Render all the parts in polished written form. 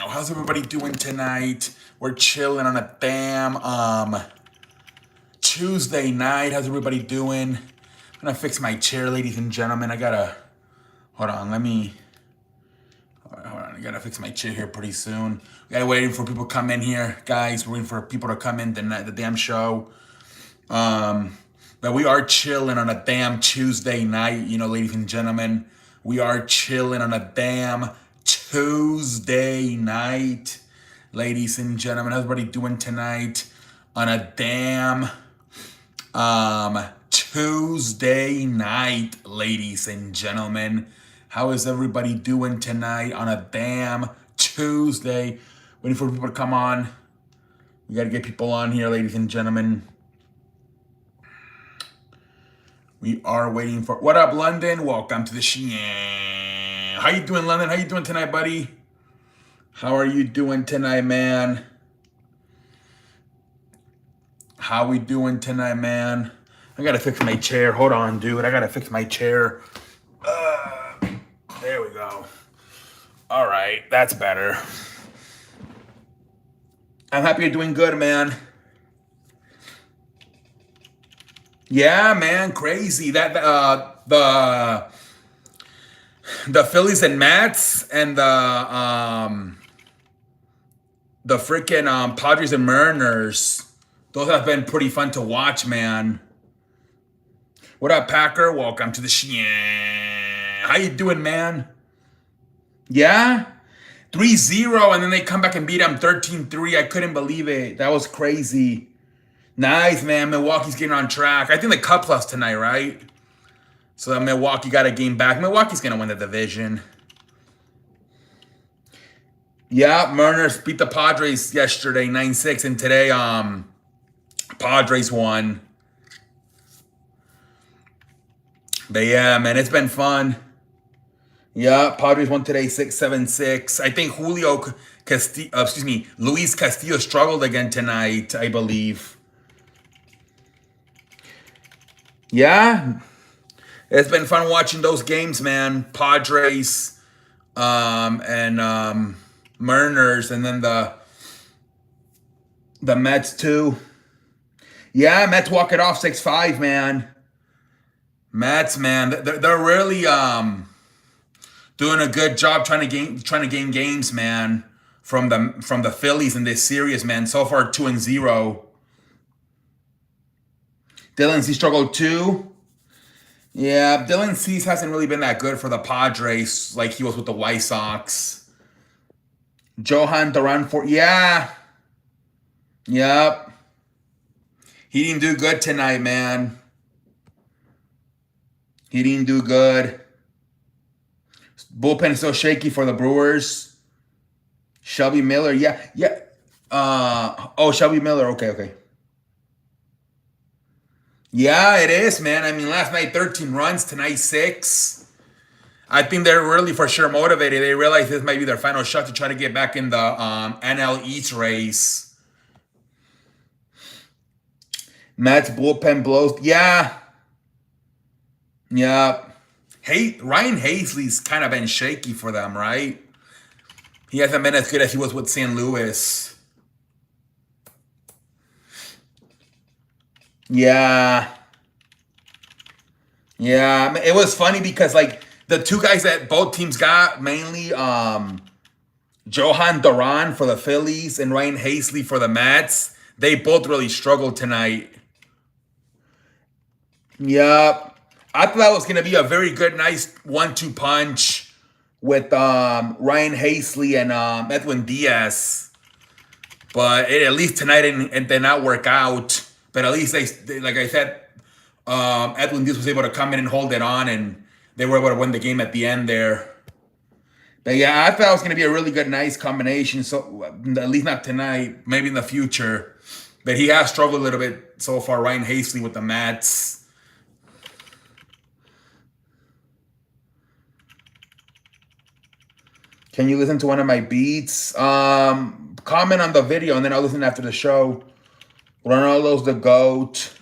How's everybody doing tonight? We're chilling on a damn Tuesday night. How's everybody doing? I'm gonna fix my chair, ladies and gentlemen. I gotta hold on. Hold on. I gotta fix my chair here pretty soon. We gotta waiting for people to come in here, guys. We're waiting for people to come in the damn show. But we are chilling on a damn Tuesday night, ladies and gentlemen. We are chilling on a damn Tuesday night, ladies and gentlemen. How's everybody doing tonight on a damn Tuesday night, ladies and gentlemen? How is everybody doing tonight on a damn Tuesday? Waiting for people to come on. We got to get people on here, ladies and gentlemen. We are waiting for... What up, London? Welcome to the show. How you doing, London? How you doing tonight, buddy? How are you doing tonight, man? How we doing tonight, man? I gotta fix my chair. Hold on, dude. I gotta fix my chair. There we go. All right, that's better. I'm happy you're doing good, man. Yeah, man, crazy. That the Phillies and Mets and the freaking Padres and Mariners. Those have been pretty fun to watch, man. What up, Packer? Welcome to the show. How you doing, man? Yeah? 3-0, and then they come back and beat them 13-3. I couldn't believe it. That was crazy. Nice, man. Milwaukee's getting on track. I think the Cubs lost tonight, right? So Milwaukee got a game back. Milwaukee's going to win the division. Yeah, Mariners beat the Padres yesterday, 9-6. And today, Padres won. But yeah, man, it's been fun. Yeah, Padres won today, 6-7-6. I think Luis Castillo struggled again tonight, I believe. Yeah, it's been fun watching those games, man. Padres and Mariners, and then the Mets too. Yeah, Mets walk it off 6-5, man. Mets, man, they're really doing a good job trying to gain games, man, from the Phillies in this series, man. So far, 2-0. Dylan C struggled too. Yeah, Dylan Cease hasn't really been that good for the Padres like he was with the White Sox. Johan Duran Yep. He didn't do good tonight, man. He didn't do good. Bullpen is still shaky for the Brewers. Shelby Miller, yeah. Shelby Miller, okay. Yeah, it is, man. I mean, last night 13 runs, tonight 6. I think they're really for sure motivated. They realize this might be their final shot to try to get back in the NL East race. Mets bullpen blows. Yeah. Hey, Ryan Hazley's kind of been shaky for them, right? He hasn't been as good as he was with St. Louis. Yeah. It was funny because like the two guys that both teams got, mainly Johan Duran for the Phillies and Ryan Hazley for the Mets, they both really struggled tonight. Yep. I thought that was going to be a very good, nice 1-2 punch with Ryan Hazley and Edwin Diaz. But at least tonight it did not work out. But at least, they like I said, Edwin Diaz was able to come in and hold it on, and they were able to win the game at the end there. But yeah, I thought it was going to be a really good, nice combination. So at least not tonight, maybe in the future. But he has struggled a little bit so far, Ryan Hazley with the Mets. Can you listen to one of my beats? Comment on the video, and then I'll listen after the show. Ronaldo's the GOAT.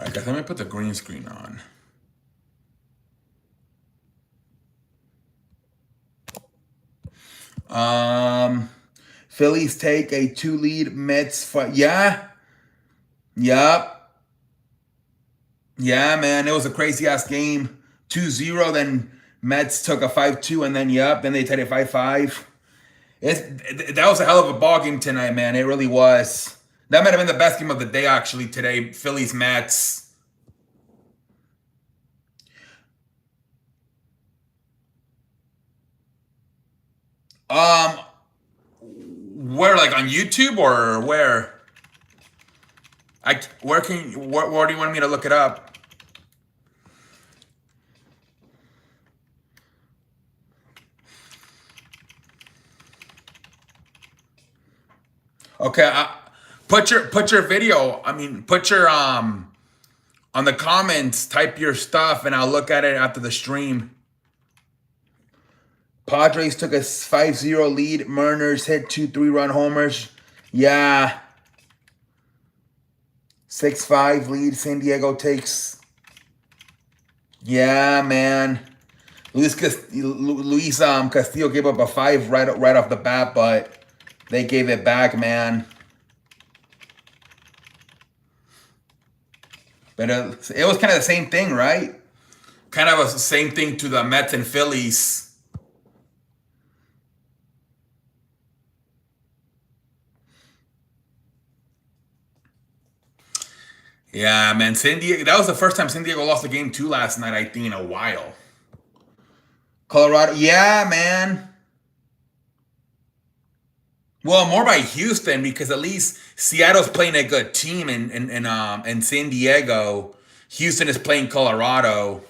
I guess let me put the green screen on. Phillies take a 2-lead Mets fight. Yeah. Yup. Yeah, man. It was a crazy ass game. 2-0, then Mets took a 5-2, and then then they tied it 5-5. That was a hell of a ball game tonight, man. It really was. That might have been the best game of the day, actually, today. Phillies Mets. Where, like on YouTube or where? Where do you want me to look it up? Okay, put your video. I mean, put your on the comments. Type your stuff, and I'll look at it after the stream. Padres took a 5-0 lead. Mariners hit 2 3-run homers. Yeah. 6-5 lead. San Diego takes. Yeah, man. Luis Castillo gave up a 5 right off the bat, but they gave it back, man. But it was kind of the same thing, right? Kind of the same thing to the Mets and Phillies. Yeah, man. San Diego. That was the first time San Diego lost a game 2 last night, I think, in a while. Colorado. Yeah, man. Well, more by Houston, because at least Seattle's playing a good team, and San Diego, Houston is playing Colorado.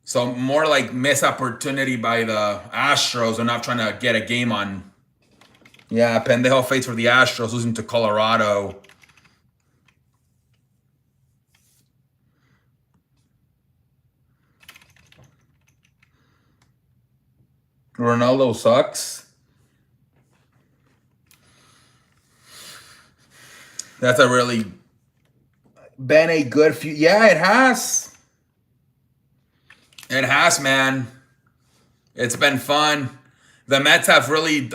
So more like missed opportunity by the Astros. They're not trying to get a game on. Yeah, pendejo face for the Astros losing to Colorado. Ronaldo sucks. That's a really been a good few. Yeah, it has. It has, man. It's been fun. The Mets have really,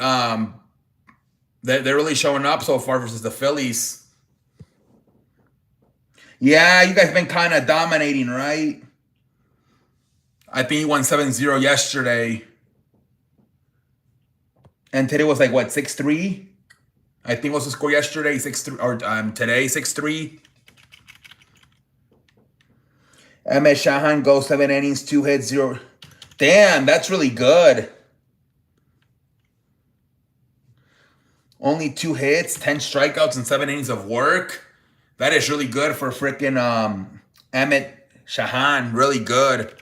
they're really showing up so far versus the Phillies. Yeah, you guys have been kind of dominating, right? I think you won 7-0 yesterday. And today was like, what, 6-3? I think was the score yesterday, 6-3, or today, 6-3. Ahmed Shahan goes 7 innings, 2 hits, 0. Damn, that's really good. Only 2 hits, 10 strikeouts, and 7 innings of work. That is really good for freaking Ahmed Shahan. Really good.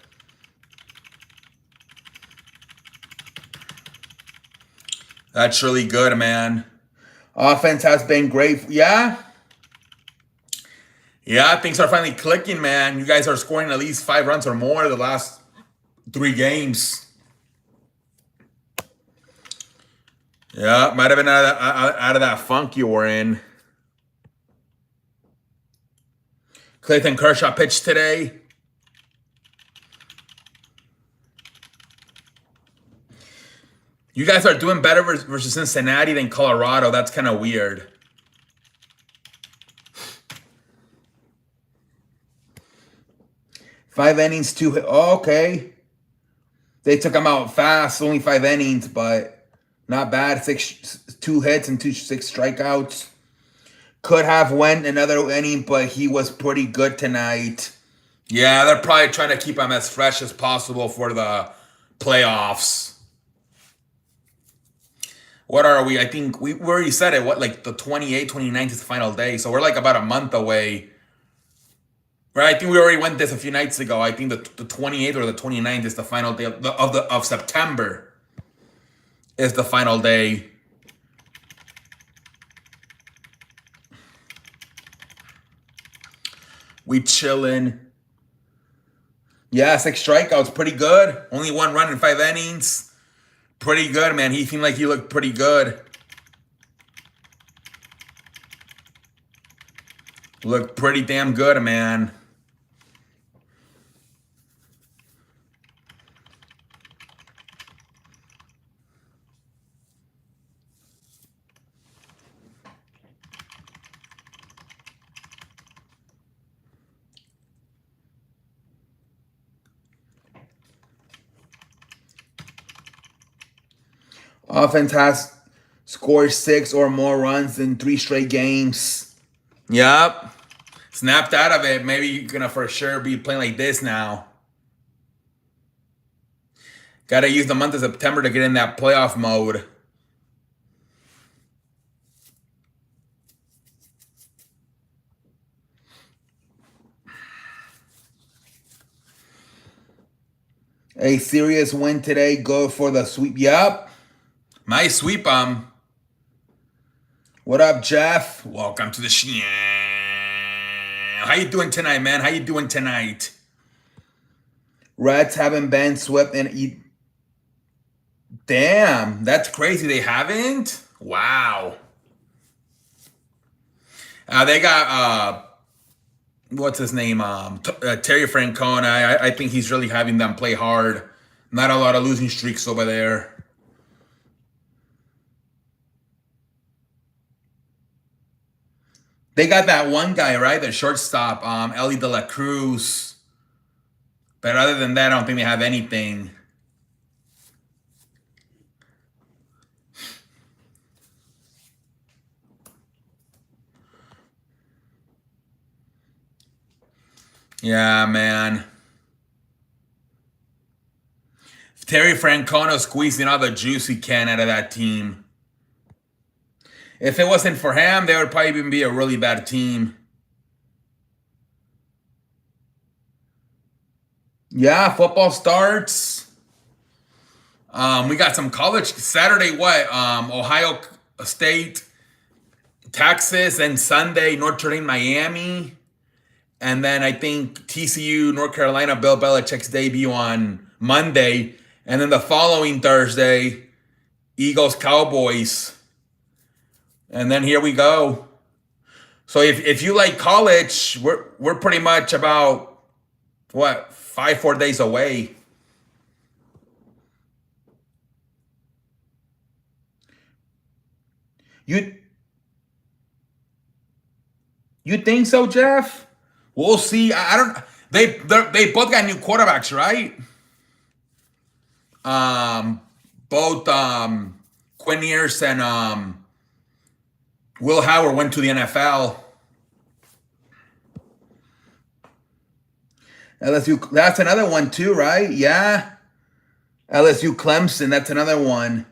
That's really good, man. Offense has been great. Yeah. Yeah, things are finally clicking, man. You guys are scoring at least 5 runs or more the last 3 games. Yeah, might have been out of that funk you were in. Clayton Kershaw pitched today. You guys are doing better versus Cincinnati than Colorado. That's kind of weird. Five innings, 2 hits. Oh, okay. They took him out fast. Only 5 innings, but not bad. 2 hits and 6 strikeouts. Could have went another inning, but he was pretty good tonight. Yeah, they're probably trying to keep him as fresh as possible for the playoffs. What are we? I think we already said it. What, like the 28th, 29th is the final day. So we're like about a month away. Right? I think we already went this a few nights ago. I think the 28th or the 29th is the final day of September. Is the final day. We chillin'. Yeah, 6 strikeouts. Pretty good. Only 1 run in 5 innings. Pretty good, man. He seemed like he looked pretty good. Look pretty damn good, man. Offense has scored 6 or more runs in 3 straight games. Yep. Snapped out of it. Maybe you're going to for sure be playing like this now. Got to use the month of September to get in that playoff mode. A serious win today. Go for the sweep. Yep. Nice sweep. What up, Jeff? Welcome to the show. How you doing tonight, man? How you doing tonight? Reds haven't been swept and damn, that's crazy. They haven't? Wow. They got what's his name? Terry Francona. I think he's really having them play hard. Not a lot of losing streaks over there. They got that one guy, right? The shortstop, Ellie De La Cruz. But other than that, I don't think they have anything. Yeah, man. Terry Francona squeezing all the juice he can out of that team. If it wasn't for him, they would probably even be a really bad team. Yeah, football starts. We got some college Saturday. What? Ohio State, Texas, and Sunday Notre Dame, Miami, and then I think TCU, North Carolina, Bill Belichick's debut on Monday, and then the following Thursday, Eagles, Cowboys, and then here we go. So if you like college, we're pretty much about what 4 days away. You think so, Jeff? We'll see. I don't. They both got new quarterbacks, right? Both Quinn Ewers and Will Howard went to the NFL. LSU, that's another one too, right? Yeah. LSU Clemson, that's another one.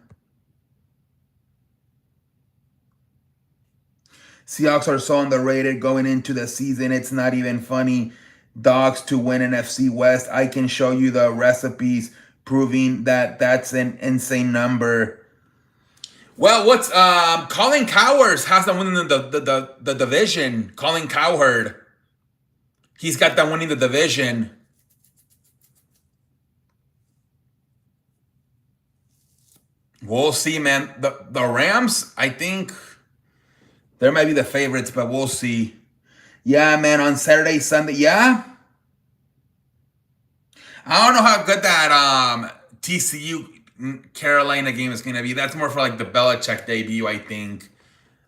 Seahawks are so underrated going into the season. It's not even funny. Dogs to win NFC West. I can show you the recipes proving that that's an insane number. Well, what's Colin Cowherd has them winning the division. Colin Cowherd. He's got them winning the division. We'll see, man. The Rams, I think they might be the favorites, but we'll see. Yeah, man, on Saturday, Sunday. Yeah. I don't know how good that TCU Carolina game is going to be. That's more for like the Belichick debut, I think.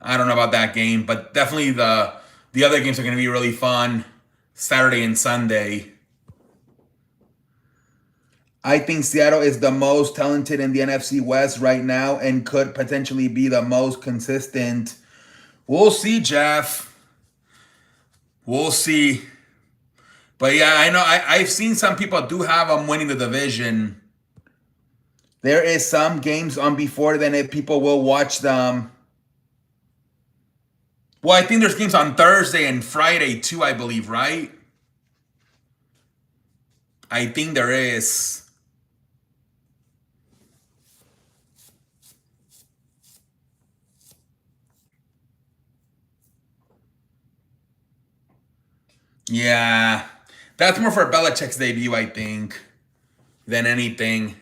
I don't know about that game, but definitely the other games are going to be really fun. Saturday and Sunday. I think Seattle is the most talented in the NFC West right now and could potentially be the most consistent. We'll see, Jeff. We'll see. But yeah, I know I've seen some people do have them winning the division. There is some games on before then if people will watch them. Well, I think there's games on Thursday and Friday too, I believe, right? I think there is. Yeah. That's more for Belichick's debut, I think, than anything.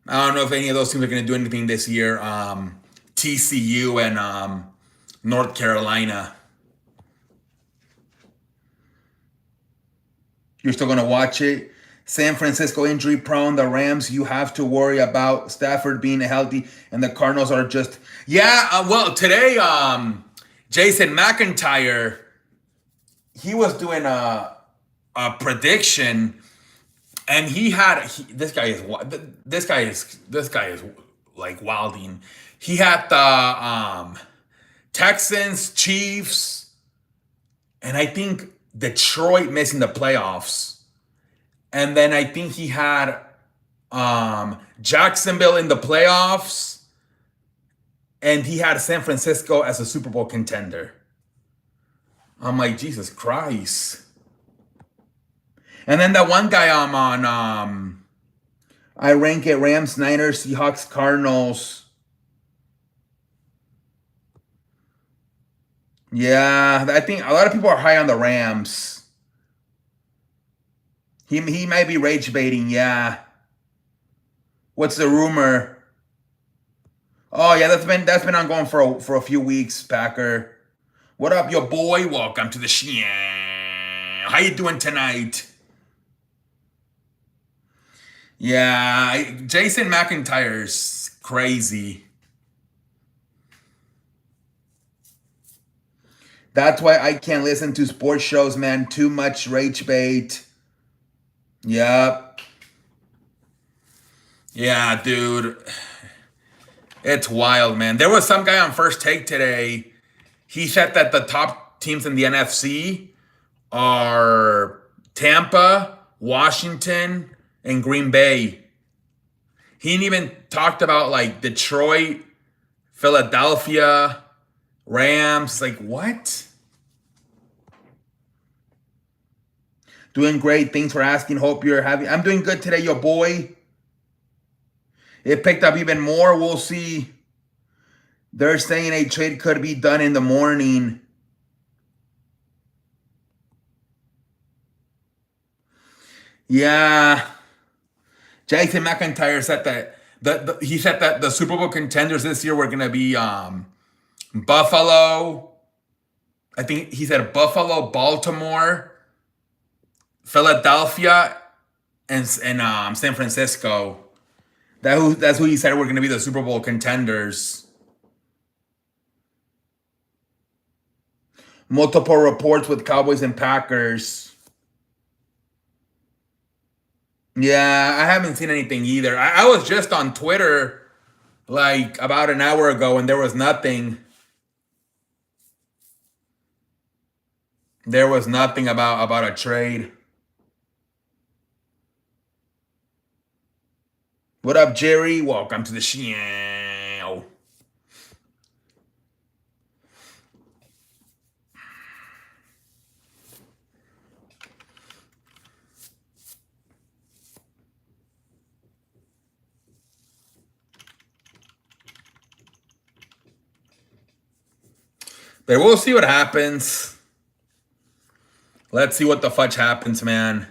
I don't know if any of those teams are going to do anything this year. TCU and North Carolina. You're still going to watch it. San Francisco injury prone. The Rams, you have to worry about Stafford being healthy, and the Cardinals are just well, today, Jason McIntyre, he was doing a prediction, and this guy is like wilding. He had the Texans, Chiefs, and I think Detroit missing the playoffs. And then I think he had Jacksonville in the playoffs, and he had San Francisco as a Super Bowl contender. I'm like, Jesus Christ. And then that one guy I'm on, I rank it Rams, Niners, Seahawks, Cardinals. Yeah, I think a lot of people are high on the Rams. He might be rage baiting, yeah. What's the rumor? Oh yeah, that's been ongoing for a few weeks, Packer. What up, your boy? Welcome to the show. How you doing tonight? Yeah, Jason McIntyre's crazy. That's why I can't listen to sports shows, man. Too much rage bait. Yep. Yeah, dude. It's wild, man. There was some guy on First Take today. He said that the top teams in the NFC are Tampa, Washington, and Green Bay. He even talked about like Detroit, Philadelphia, Rams. Like, what? Doing great. Thanks for asking. Hope you're having. I'm doing good today, your boy. It picked up even more. We'll see. They're saying a trade could be done in the morning. Yeah. Jason McIntyre said that he said that the Super Bowl contenders this year were gonna be Buffalo. I think he said Buffalo, Baltimore, Philadelphia, and San Francisco. That's who he said were going to be the Super Bowl contenders. Multiple reports with Cowboys and Packers. Yeah, I haven't seen anything either. I was just on Twitter like about an hour ago, and there was nothing. There was nothing about a trade. What up, Jerry? Welcome to the show. But we'll see what happens. Let's see what the fudge happens, man.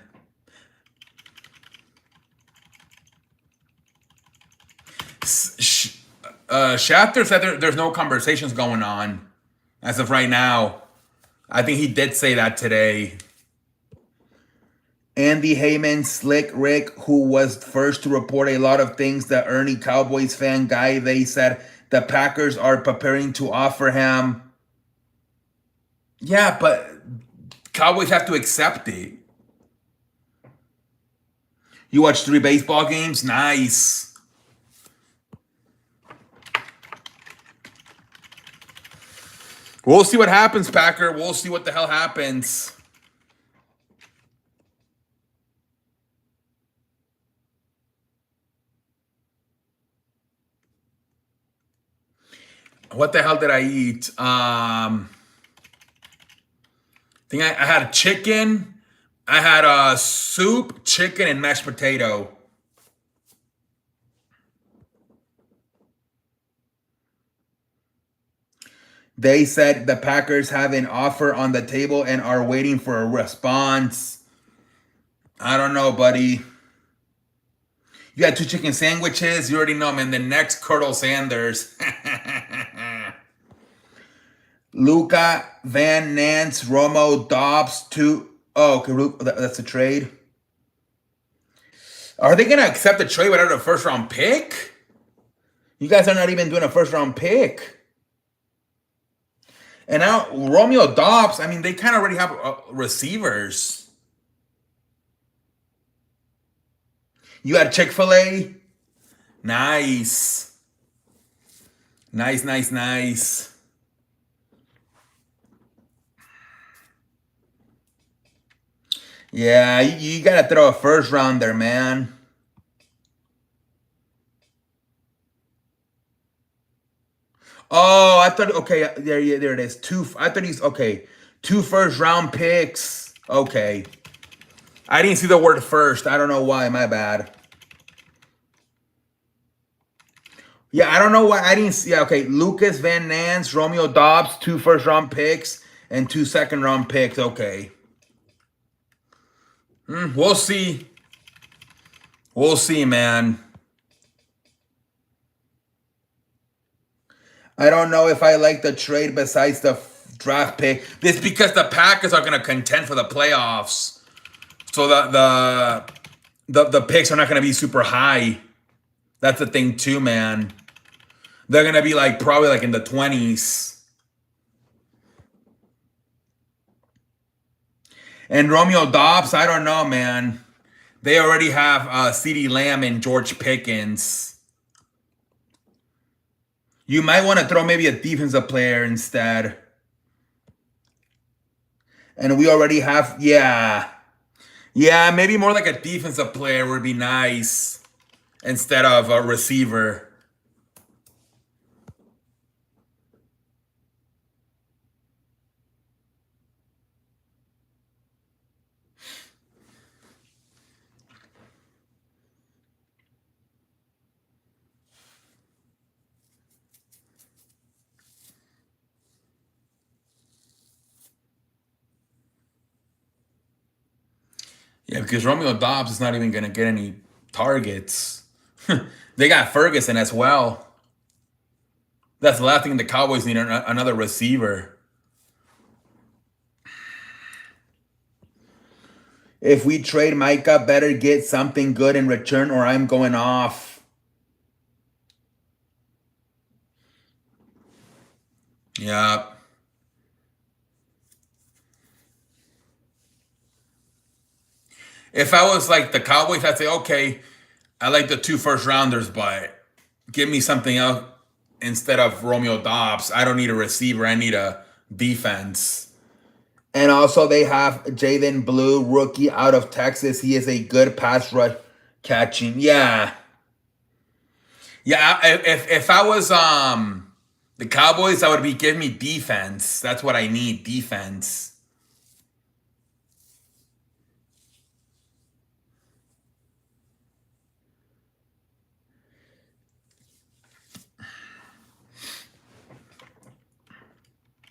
Schefter said there's no conversations going on as of right now. I think he did say that today. Andy Heyman, Slick Rick, who was first to report a lot of things, the Ernie Cowboys fan guy, they said the Packers are preparing to offer him. Yeah, but Cowboys have to accept it. You watch 3 baseball games? Nice. We'll see what happens, Packer. We'll see what the hell happens. What the hell did I eat? I think I had chicken. I had soup, chicken, and mashed potato. They said the Packers have an offer on the table and are waiting for a response. I don't know, buddy. You got 2 chicken sandwiches. You already know, man. The next Colonel Sanders. Luca, Van Nance, Romo, Dobbs, Oh, okay, that's a trade. Are they gonna accept the trade without a first round pick? You guys are not even doing a first round pick. And now Romeo Dobbs, I mean, they kind of already have receivers. You got Chick-fil-A? Nice. Nice, nice, nice. Yeah, you got to throw a first rounder, man. Oh, I thought, okay, there it is. I thought he's, okay, 2 first round picks. Okay. I didn't see the word first. I don't know why. My bad. Yeah, I don't know why I didn't see. Yeah, okay, Lucas Van Nance, Romeo Dobbs, 2 first round picks and 2 second round picks. Okay. We'll see. We'll see, man. I don't know if I like the trade besides the draft pick. This because the Packers are going to contend for the playoffs. So the picks are not going to be super high. That's the thing too, man. They're going to be like probably like in the 20s. And Romeo Dobbs, I don't know, man. They already have CeeDee Lamb and George Pickens. You might want to throw maybe a defensive player instead. And we already have, yeah. Yeah, maybe more like a defensive player would be nice instead of a receiver. Yeah, because Romeo Dobbs is not even going to get any targets. They got Ferguson as well. That's the last thing the Cowboys need, another receiver. If we trade Micah, better get something good in return or I'm going off. Yeah. If I was like the Cowboys, I'd say, okay, I like the 2 first rounders, but give me something else instead of Romeo Dobbs. I don't need a receiver. I need a defense. And also they have Jaden Blue, rookie out of Texas. He is a good pass rush catching. Yeah. Yeah, if I was the Cowboys, I would be giving me defense. That's what I need, defense.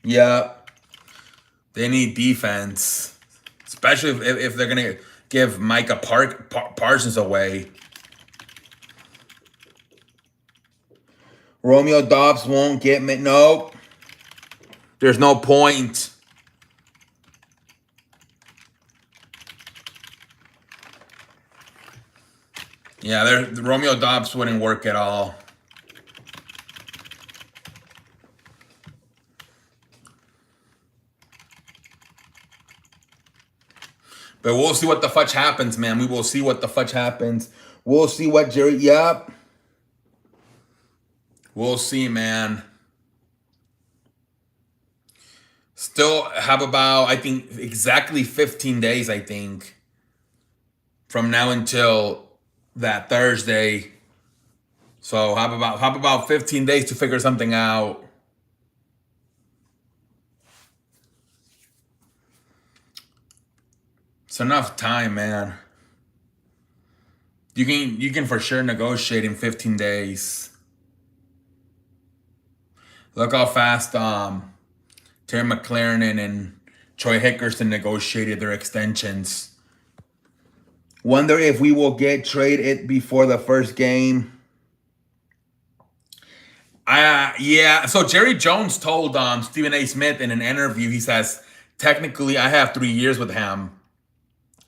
Yeah. They need defense. Especially if they're going to give Micah Parsons away. Romeo Dobbs won't get me. Nope. There's no point. Yeah, Romeo Dobbs wouldn't work at all. But we'll see what the fudge happens, man. We will see what the fudge happens. We'll see what Jerry. Yep. We'll see, man. Still have about, I think, exactly 15 days, I think, from now until that Thursday. So have about 15 days to figure something out. It's enough time, man. You can for sure negotiate in 15 days. Look how fast Terry McLaren and Troy Hickerson negotiated their extensions. Wonder if we will get traded before the first game. Yeah. So Jerry Jones told Stephen A. Smith in an interview, he says, technically I have 3 years with him.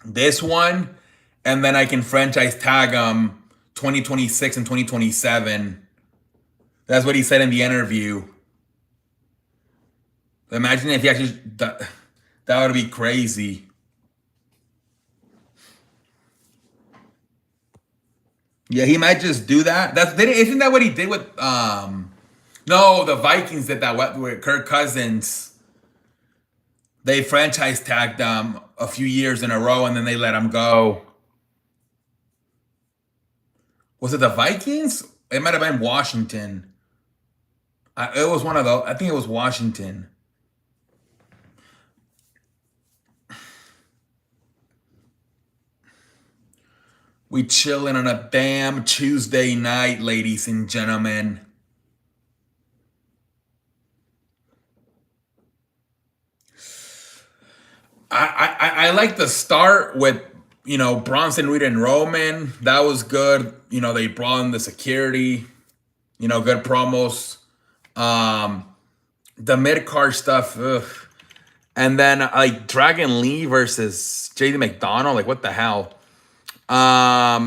This one, and then I can franchise tag them 2026 and 2027. That's what he said in the interview. Imagine if he actually that would be crazy. Yeah, he might just do that. Isn't that what he did with no, the Vikings did that with Kirk Cousins. They franchise tagged a few years in a row and then they let him go. Was it the Vikings? It might have been Washington. It was one of those. I think it was Washington. We chilling on a damn Tuesday night, ladies and gentlemen. I like the start with Bronson Reed and Roman. That was good. They brought in the security. Good promos. Um, the mid card stuff, ugh. And then like Dragon Lee versus JD McDonald. Like what the hell? I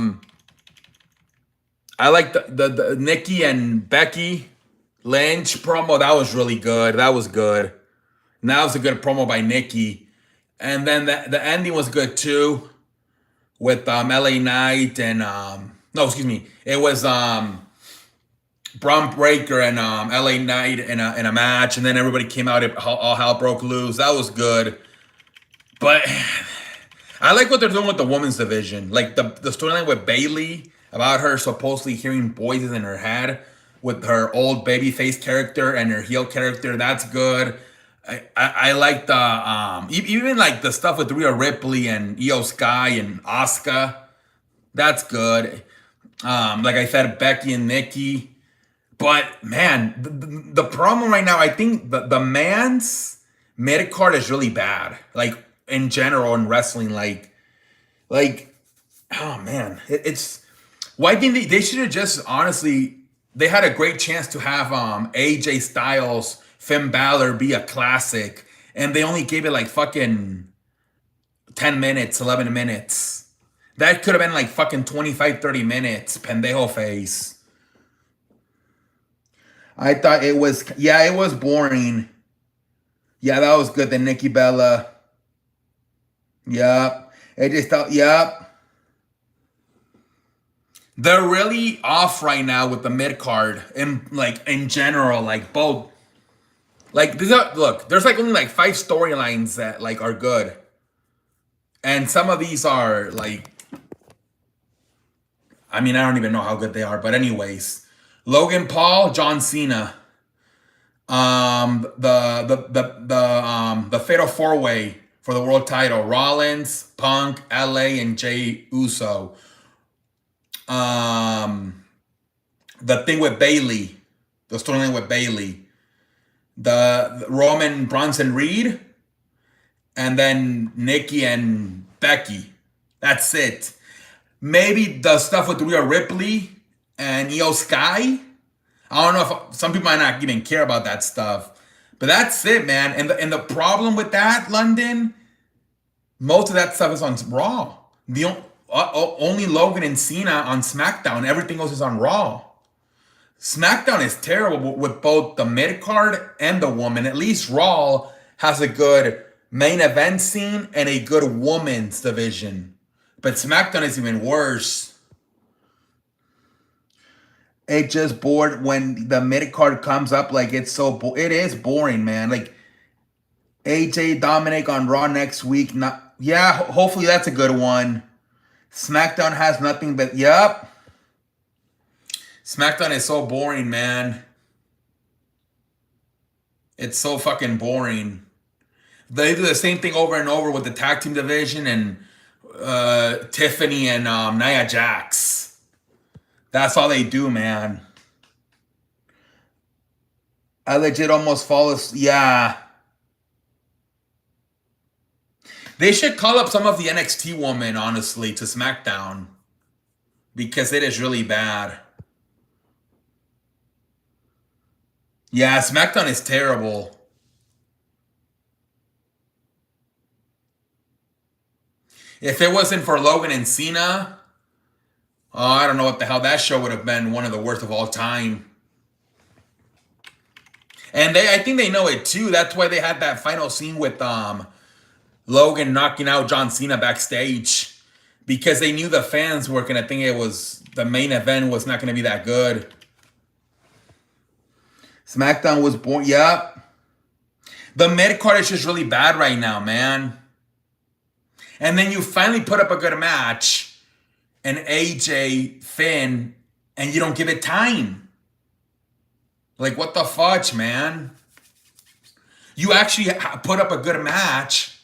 like the Nikki and Becky Lynch promo. That was really good. That was good. And that was a good promo by Nikki. And then the ending was good too, with LA Knight and no, excuse me. It was Braun Breaker and LA Knight in a match, and then everybody came out. All hell broke loose. That was good. But I like what they're doing with the women's division. Like the storyline with Bailey about her supposedly hearing voices in her head with her old babyface character and her heel character. That's good. I like the even like the stuff with Rhea Ripley and Io Sky and Asuka. That's good. Like I said, Becky and Nikki. But man, the problem right now, I think the man's mid card is really bad. Like in general in wrestling, like oh man, it's why didn't they should have just honestly they had a great chance to have AJ Styles, Finn Balor be a classic, and they only gave it like fucking 10 minutes, 11 minutes. That could have been like fucking 25, 30 minutes, pendejo face. I thought it was, yeah, it was boring. Yeah, that was good. The Nikki Bella. Yep. It just thought, yep. They're really off right now with the mid card in general, like both. Like look, there's like only like 5 storylines that like are good. And some of these are like I mean, I don't even know how good they are, but anyways. Logan Paul, John Cena. The Fatal 4-Way for the world title. Rollins, Punk, LA, and Jey Uso. The thing with Bailey, the storyline with Bailey, the Roman Bronson Reed, and then Nikki and Becky. That's it. Maybe the stuff with Rhea Ripley and Io Sky. I don't know if some people might not even care about that stuff, but that's it, man. And the problem with that, London, most of that stuff is on Raw. The only Logan and Cena on SmackDown. Everything else is on Raw. SmackDown is terrible with both the mid card and the woman. At least Raw has a good main event scene and a good women's division. But SmackDown is even worse. It just bored when the mid card comes up. Like it's so it is boring, man. Like AJ Dominic on Raw next week. Not hopefully that's a good one. SmackDown has nothing but yep. SmackDown is so boring, man. It's so fucking boring. They do the same thing over and over with the tag team division and Tiffany and Nia Jax. That's all they do, man. I legit almost fall asleep. Yeah. They should call up some of the NXT women, honestly, to SmackDown. Because it is really bad. Yeah, SmackDown is terrible. If it wasn't for Logan and Cena, oh, I don't know what the hell, that show would have been one of the worst of all time. And I think they know it too. That's why they had that final scene with Logan knocking out John Cena backstage, because they knew the fans were gonna think it was the main event was not gonna be that good. SmackDown was born. Yep. The mid card is just really bad right now, man. And then you finally put up a good match, and AJ Finn, and you don't give it time. Like, what the fudge, man? You actually put up a good match,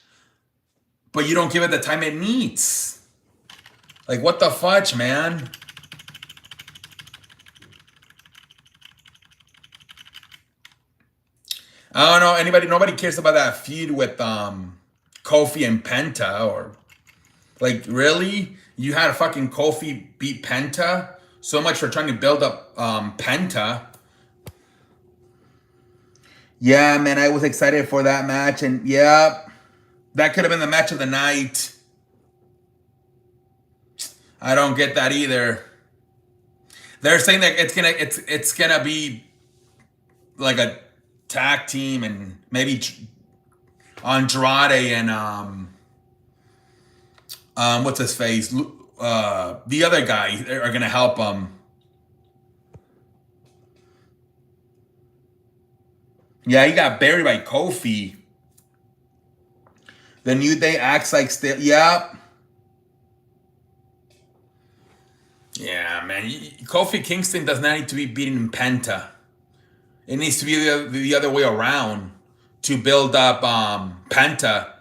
but you don't give it the time it needs. Like, what the fudge, man? I don't know. Nobody cares about that feud with Kofi and Penta, or like, really? You had a fucking Kofi beat Penta? So much for trying to build up Penta. Yeah, man, I was excited for that match, and yeah, that could have been the match of the night. I don't get that either. They're saying that it's gonna be like a tag team, and maybe Andrade and what's his face, the other guy are gonna help him. Yeah, he got buried by Kofi. The New Day acts like still. Yep. Yeah, man. Kofi Kingston does not need to be beating Penta. It needs to be the other way around, to build up Penta,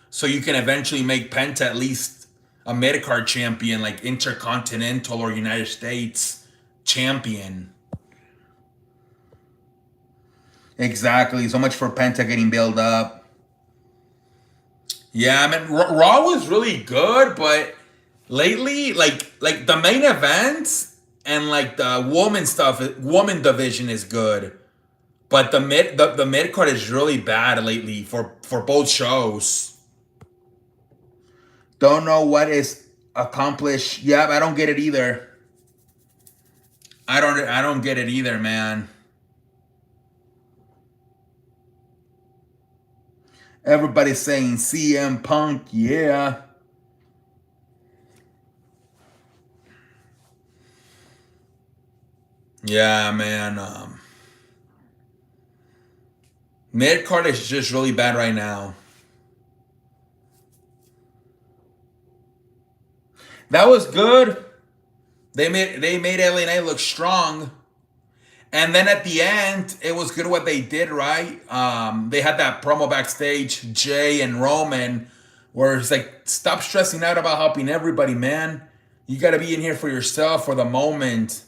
so you can eventually make Penta at least a mid-card champion, like Intercontinental or United States champion. Exactly. So much for Penta getting built up. Yeah, I mean, Raw was really good, but lately, like the main events and like the woman division is good, but the mid card is really bad lately for both shows. Don't know what is accomplished. Yeah, I don't get it either. I don't get it either, man. Everybody's saying CM Punk, yeah. Yeah, man. Mid card is just really bad right now. That was good. They made LA Knight look strong. And then at the end, it was good what they did, right? They had that promo backstage, Jay and Roman, where it's like, stop stressing out about helping everybody, man. You got to be in here for yourself for the moment.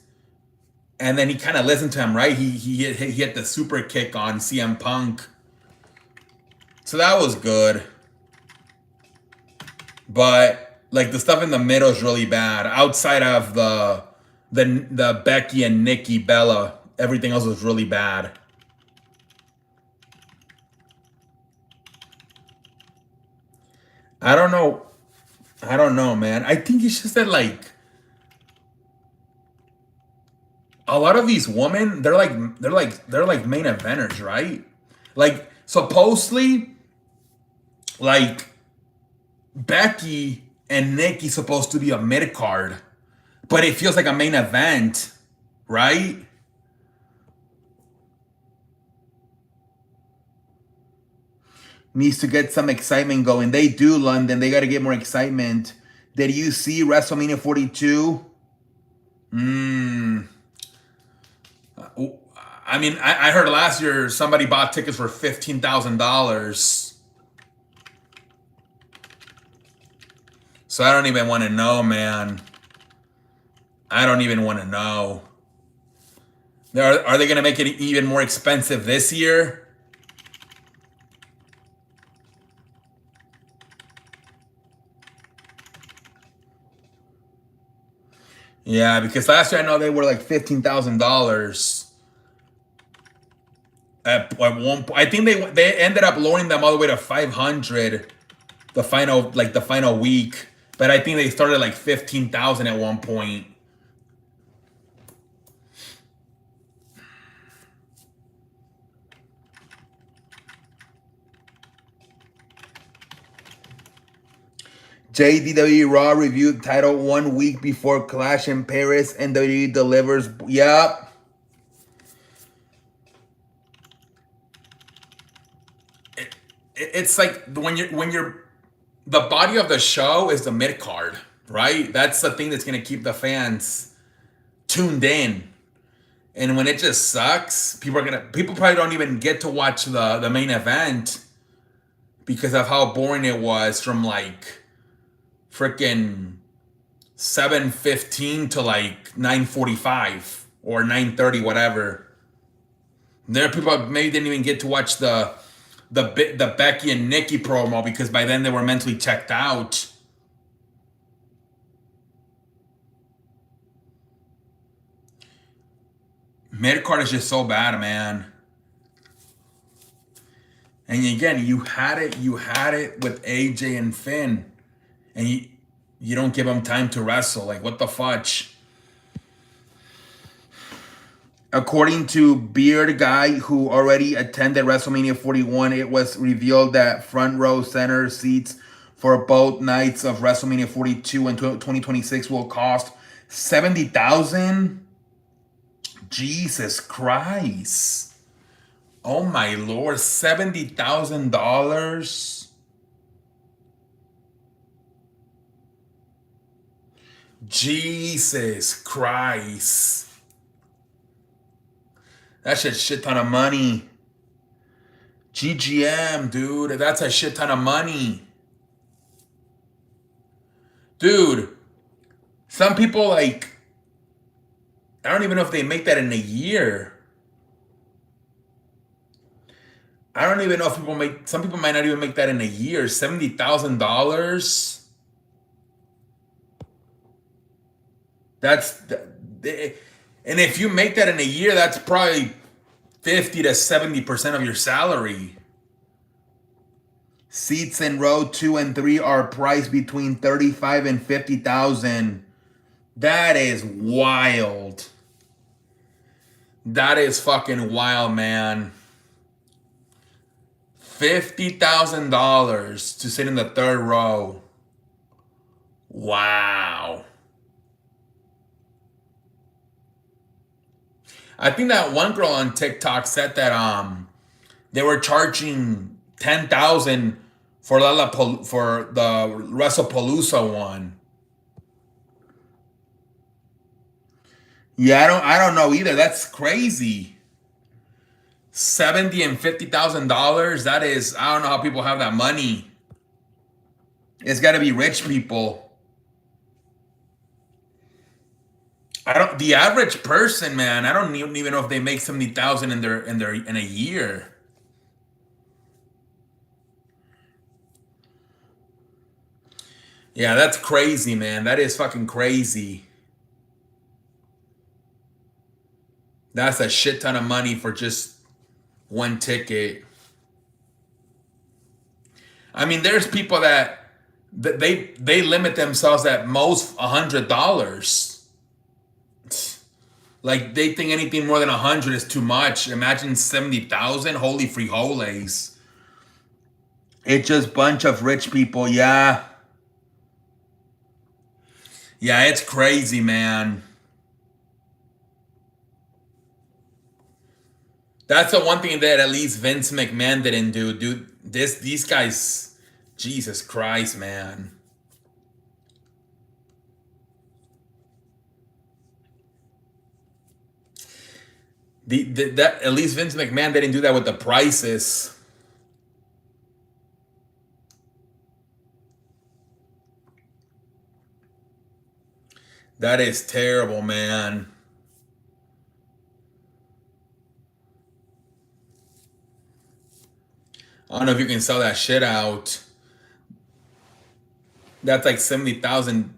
And then he kind of listened to him, right? He hit the super kick on CM Punk. So that was good. But like the stuff in the middle is really bad. Outside of the Becky and Nikki Bella, everything else was really bad. I don't know. I don't know, man. I think it's just that like a lot of these women, they're like main eventers, right? Like supposedly, like Becky and Nikki supposed to be a mid card, but it feels like a main event, right? Needs to get some excitement going. They do, London. They got to get more excitement. Did you see WrestleMania 42? I mean, I heard last year somebody bought tickets for $15,000. So I don't even want to know, man. I don't even want to know. Are they going to make it even more expensive this year? Yeah, because last year I know they were like $15,000. At one point, I think they ended up lowering them all the way to 500. The final week, But I think they started like 15,000 at one point. JDW Raw reviewed title 1 week before Clash in Paris, and WWE delivers. Yep. It's like when you're the body of the show is the mid card, right? That's the thing that's gonna keep the fans tuned in. And when it just sucks, people probably don't even get to watch the main event because of how boring it was from like freaking 7:15 to like 9:45 or 9:30, whatever. There are people that maybe didn't even get to watch the Becky and Nikki promo because by then they were mentally checked out. Mid card is just so bad, man. And again, you had it with AJ and Finn, and you don't give them time to wrestle. Like, what the fudge? According to Beard Guy, who already attended WrestleMania 41, it was revealed that front row center seats for both nights of WrestleMania 42 and 2026 will cost $70,000. Jesus Christ. Oh my Lord, $70,000. Jesus Christ. That's a shit ton of money. GGM, dude. That's a shit ton of money. Dude, some people like, I don't even know if they make that in a year. I don't even know if some people might not even make that in a year. $70,000. And if you make that in a year, that's probably 50 to 70% of your salary. Seats in row 2 and 3 are priced between 35 and 50,000. That is wild. That is fucking wild, man. $50,000 to sit in the third row. Wow. I think that one girl on TikTok said that they were charging $10,000 for for the WrestlePalooza one. Yeah, I don't know either. That's crazy. $70,000 and $50,000. That is, I don't know how people have that money. It's got to be rich people. The average person, man, I don't even know if they make 70,000 in a year. Yeah, that's crazy, man. That is fucking crazy. That's a shit ton of money for just one ticket. I mean, there's people that they limit themselves at most $100. Like, they think anything more than 100 is too much. Imagine 70,000. Holy frijoles. It's just bunch of rich people. Yeah. Yeah, it's crazy, man. That's the one thing that at least Vince McMahon didn't do. Dude, these guys, Jesus Christ, man. That at least Vince McMahon didn't do that with the prices. That is terrible, man. I don't know if you can sell that shit out. That's like 70,000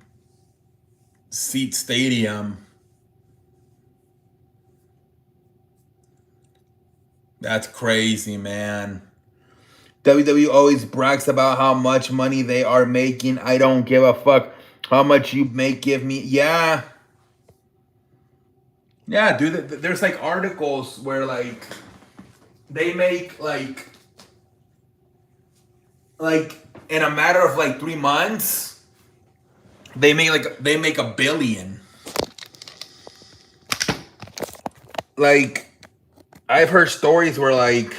seat stadium. That's crazy, man. WWE always brags about how much money they are making. I don't give a fuck how much you make. Give me, yeah, yeah, dude. There's like articles where like they make like in a matter of like 3 months, they make $1 billion. Like I've heard stories where like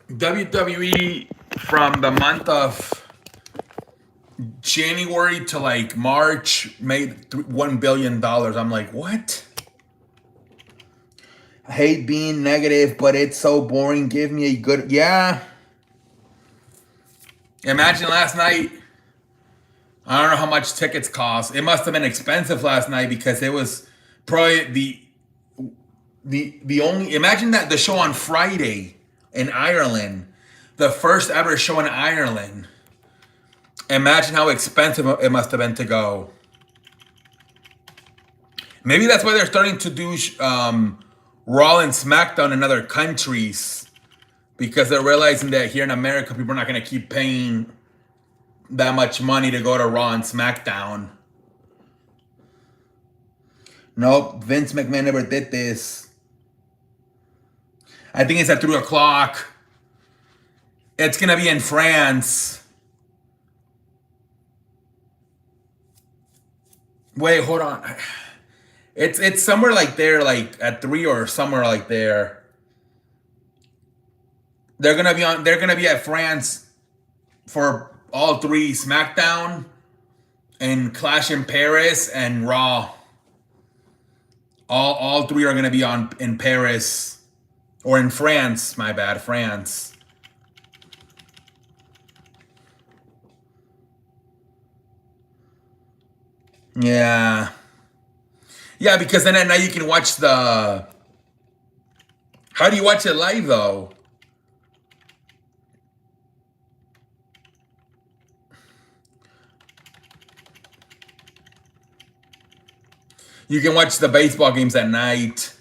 WWE from the month of January to like March made $1 billion. I'm like, what? I hate being negative, but it's so boring. Give me a good, yeah. Imagine last night. I don't know how much tickets cost. It must have been expensive last night because it was probably the only. Imagine that the show on Friday in Ireland, the first ever show in Ireland. Imagine how expensive it must have been to go. Maybe that's why they're starting to do Raw and SmackDown in other countries, because they're realizing that here in America, people are not going to keep paying that much money to go to Raw and SmackDown. Nope, Vince McMahon never did this. I think it's at 3 o'clock. It's going to be in France. Wait, hold on. It's somewhere like there, like at 3 or somewhere like there. They're gonna be at France for all 3 SmackDown and Clash in Paris and Raw. All 3 are gonna be on in Paris or in France. My bad, France. Yeah. Yeah, because then at night you can watch the. How do you watch it live though? You can watch the baseball games at night.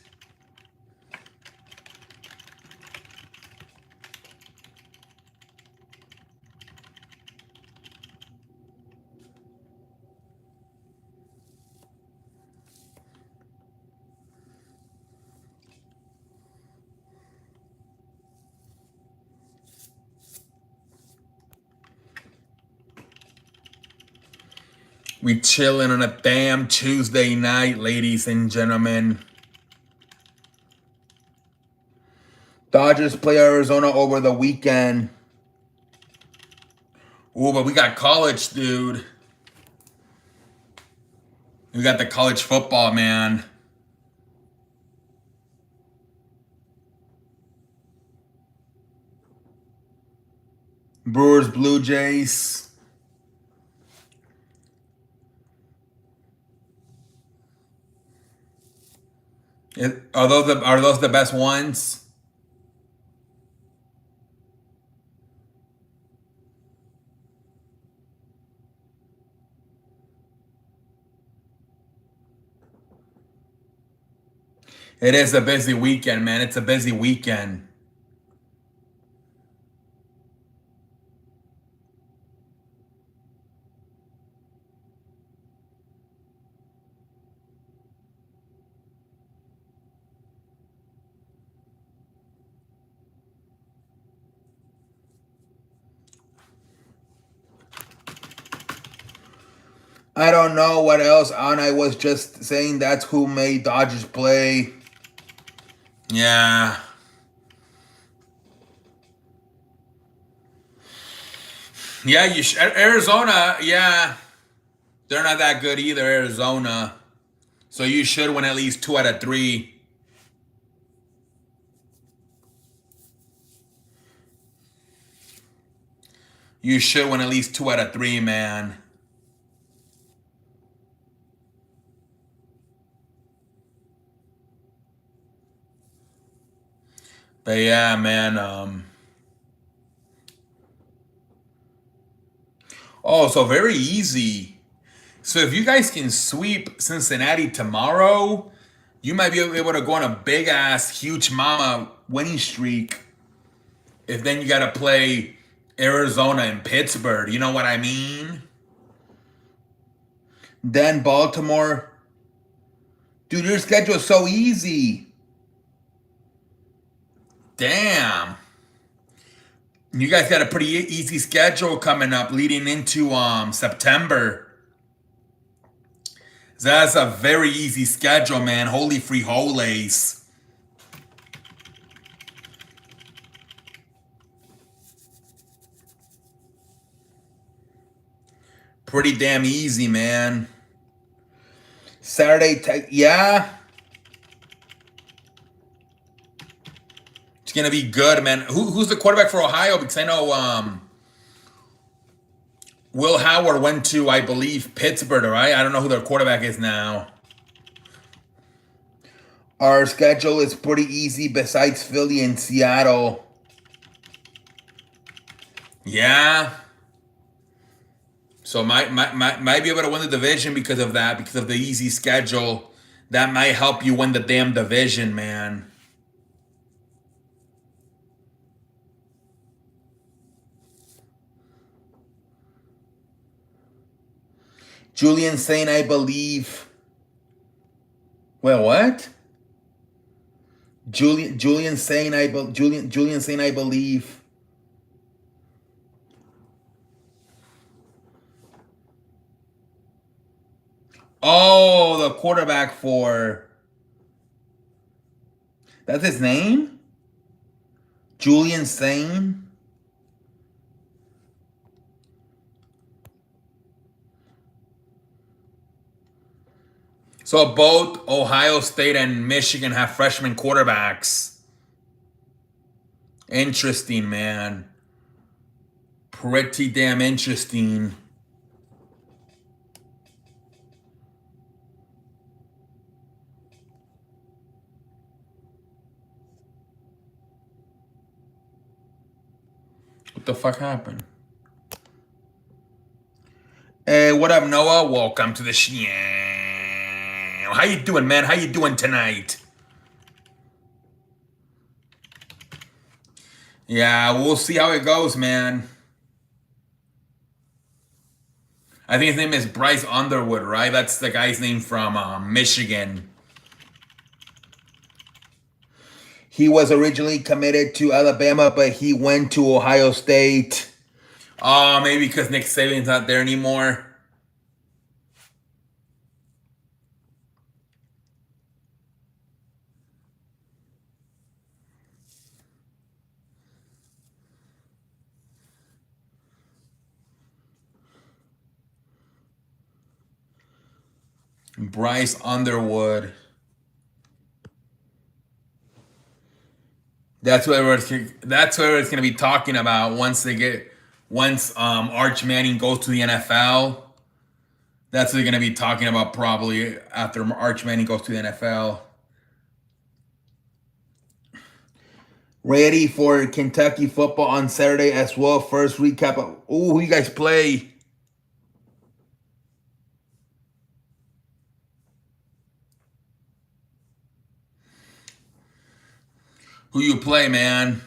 We chilling on a damn Tuesday night, ladies and gentlemen. Dodgers play Arizona over the weekend. Ooh, but we got college, dude. We got the college football, man. Brewers, Blue Jays. Are those the best ones? It is a busy weekend, man. It's a busy weekend. I don't know what else. And I was just saying that's who made Dodgers play. Yeah. Yeah, Arizona, yeah. They're not that good either, Arizona. So you should win at least 2 out of 3. You should win at least 2 out of 3, man. But yeah, man. Oh, so very easy. So if you guys can sweep Cincinnati tomorrow, you might be able to go on a big ass, huge mama winning streak. if then you got to play Arizona and Pittsburgh. You know what I mean? Then Baltimore. Dude, your schedule is so easy. Damn. You guys got a pretty easy schedule coming up leading into September. That's a very easy schedule, man. Holy frijoles. Pretty damn easy, man. Saturday, yeah. It's gonna be good, man. Who's the quarterback for Ohio? Because I know Will Howard went to, I believe, Pittsburgh, right? I don't know who their quarterback is now. Our schedule is pretty easy besides Philly and Seattle. Yeah. So might be able to win the division because of that, because of the easy schedule. That might help you win the damn division, man. Julian saying, I believe. Well, what? Julian saying, Julian saying, I believe. Oh, the quarterback for. That's his name? Julian Sane? So both Ohio State and Michigan have freshman quarterbacks. Interesting, man. Pretty damn interesting. What the fuck happened? Hey, what up, Noah? Welcome to the show. How you doing, man? How you doing tonight? Yeah, we'll see how it goes, man. I think his name is Bryce Underwood, right? That's the guy's name from Michigan. He was originally committed to Alabama, but he went to Ohio State. Oh, maybe because Nick Saban's not there anymore. Bryce Underwood. That's what everyone's gonna be talking about once Arch Manning goes to the NFL. That's what they're gonna be talking about probably after Arch Manning goes to the NFL. Ready for Kentucky football on Saturday as well. First recap of who you guys play. Who you play, man?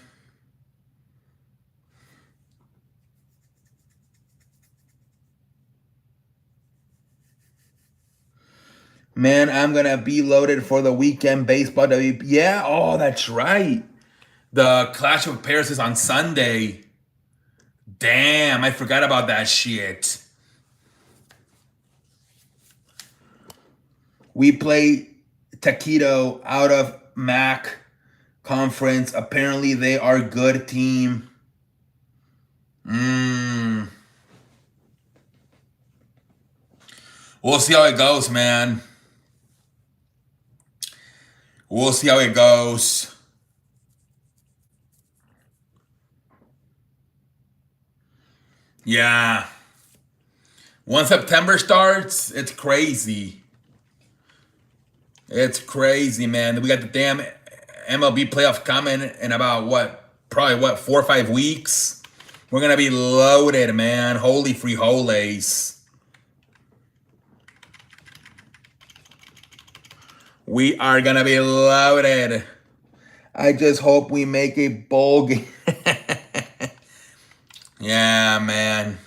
Man, I'm gonna be loaded for the weekend baseball. Yeah, oh, that's right. The Clash of Paris is on Sunday. Damn, I forgot about that shit. We play Taquito out of MAC conference. Apparently, they are a good team. We'll see how it goes, man. We'll see how it goes. Yeah. Once September starts, it's crazy. It's crazy, man. We got the damn MLB playoff coming in about probably 4 or 5 weeks. We're gonna be loaded, man. Holy frijoles. We are gonna be loaded. I just hope we make a bowl game. Yeah, man.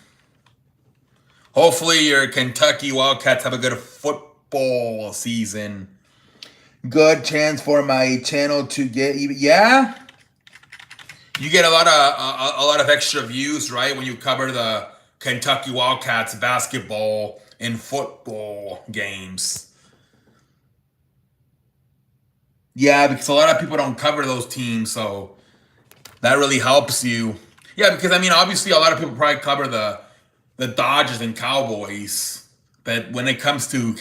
Hopefully your Kentucky Wildcats have a good football season. Good chance for my channel to get even. Yeah, you get a lot of extra views, right, when you cover the Kentucky Wildcats basketball and football games. Yeah, because a lot of people don't cover those teams, so that really helps you. Yeah, because I mean, obviously, a lot of people probably cover the Dodgers and Cowboys, but when it comes to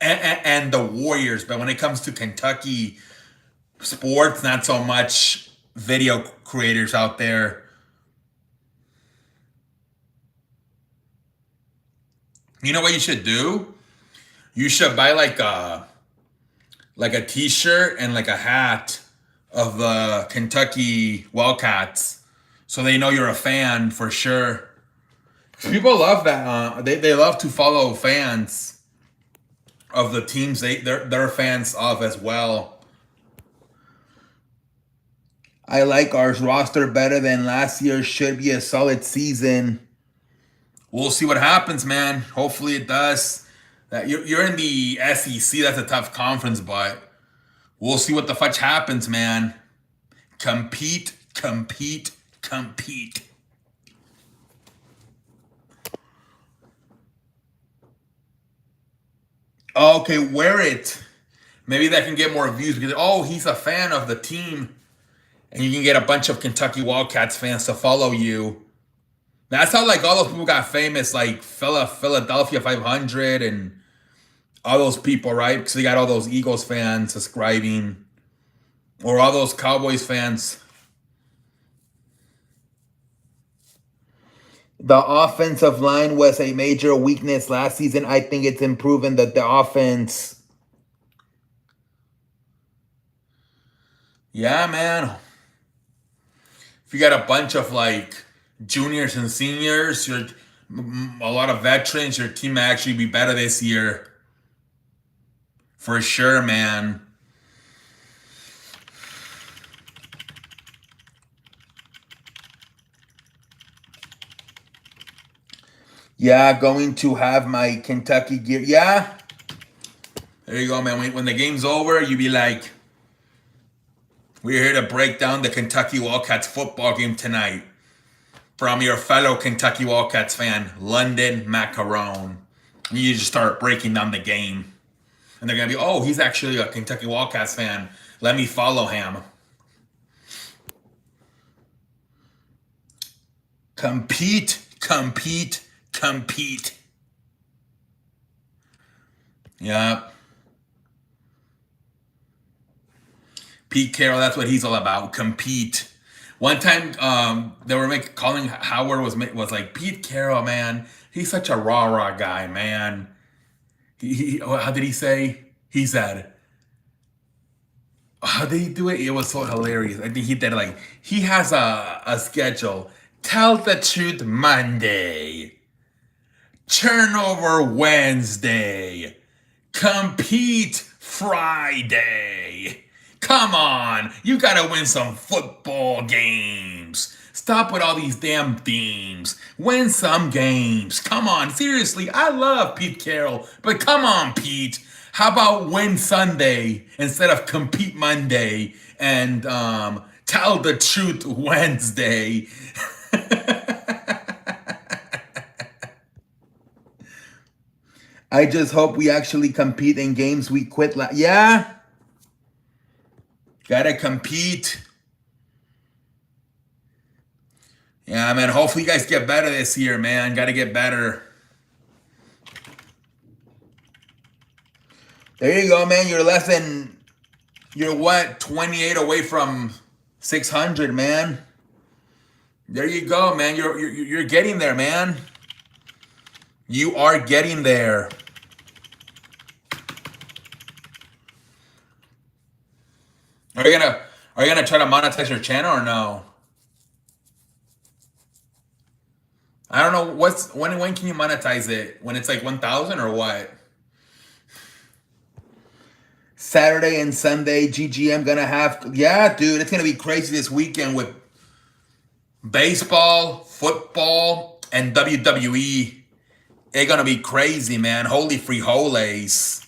and the Warriors, but when it comes to Kentucky sports, not so much video creators out there. You know what you should do? You should buy like a T-shirt and like a hat of the Kentucky Wildcats, so they know you're a fan for sure. People love that. They love to follow fans of the teams they're fans of as well. I like our roster better than last year. Should be a solid season. We'll see what happens, man. Hopefully it does. That you're in the SEC. That's a tough conference, but we'll see what the fudge happens, man. Compete, compete, compete. Okay, wear it. Maybe that can get more views because he's a fan of the team, and you can get a bunch of Kentucky Wildcats fans to follow you. That's how like all those people got famous, like Philadelphia 500 and all those people, right? Because they got all those Eagles fans subscribing, or all those Cowboys fans. The offensive line was a major weakness last season. I think it's improving the offense. Yeah, man. If you got a bunch of like juniors and seniors, you're a lot of veterans, your team may actually be better this year. For sure, man. Yeah, going to have my Kentucky gear. Yeah. There you go, man. When the game's over, you be like, we're here to break down the Kentucky Wildcats football game tonight. From your fellow Kentucky Wildcats fan, London Macaron. And you just start breaking down the game. And they're going to be, he's actually a Kentucky Wildcats fan. Let me follow him. Compete, compete, compete. Yeah. Pete Carroll, that's what he's all about. Compete. One time, they were calling Howard was like, Pete Carroll, man, he's such a rah-rah guy, man. How did he say? He said, how did he do it? It was so hilarious. I think he did like, he has a schedule. Tell the truth Monday. Turnover Wednesday. Compete Friday. Come on, you gotta win some football games. Stop with all these damn themes. Win some games. Come on, seriously, I love Pete Carroll, but come on, Pete. How about win Sunday instead of compete Monday and tell the truth Wednesday? I just hope we actually compete in games we quit. Yeah. Gotta compete. Yeah, man. Hopefully you guys get better this year, man. Gotta get better. There you go, man. You're what, 28 away from 600, man. There you go, man. You're getting there, man. You are getting there. Are you gonna try to monetize your channel or no? I don't know when can you monetize it? When it's like 1,000 or what? Saturday and Sunday, GGM gonna have, yeah, dude, it's gonna be crazy this weekend with Baseball, football, and WWE. It's gonna be crazy, man. Holy frijoles.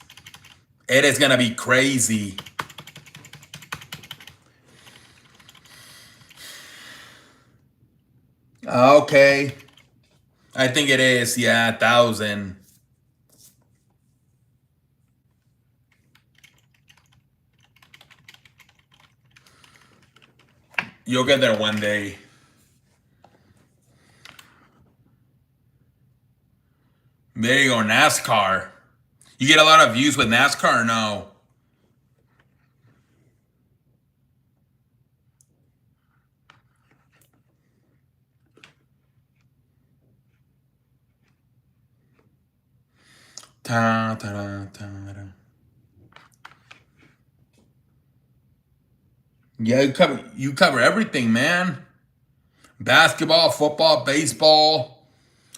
It is gonna be crazy. Okay. I think it is, yeah, 1,000. You'll get there one day. There you go, NASCAR. You get a lot of views with NASCAR or no? Ta, ta, ta, ta, ta. Yeah, you cover everything, man. Basketball, football, baseball.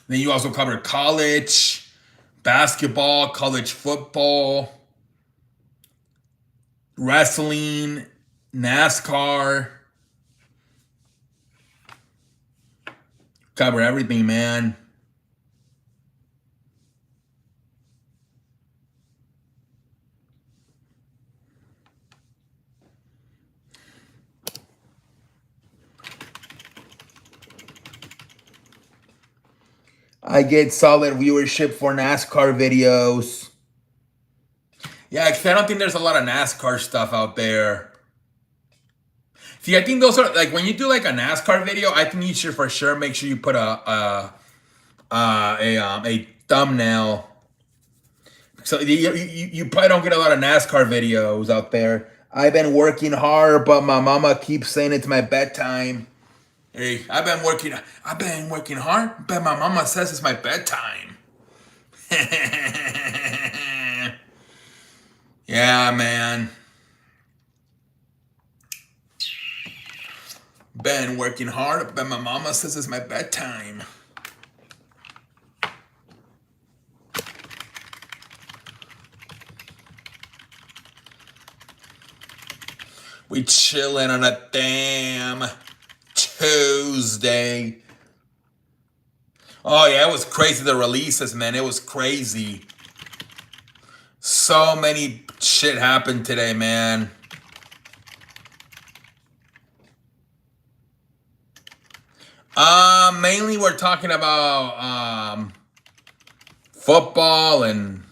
Then you also cover college, basketball, college football, wrestling, NASCAR. Cover everything, man. I get solid viewership for NASCAR videos. Yeah, 'cause I don't think there's a lot of NASCAR stuff out there. See, I think those are like when you do like a NASCAR video. I think you should for sure make sure you put a thumbnail. So you probably don't get a lot of NASCAR videos out there. I've been working hard, but my mama keeps saying it's my bedtime. Hey, I've been working hard, but my mama says it's my bedtime. Yeah, man. Been working hard, but my mama says it's my bedtime. We chilling on a damn Tuesday. Oh yeah, it was crazy, the releases, man. It was crazy. So many shit happened today, man. Mainly we're talking about football and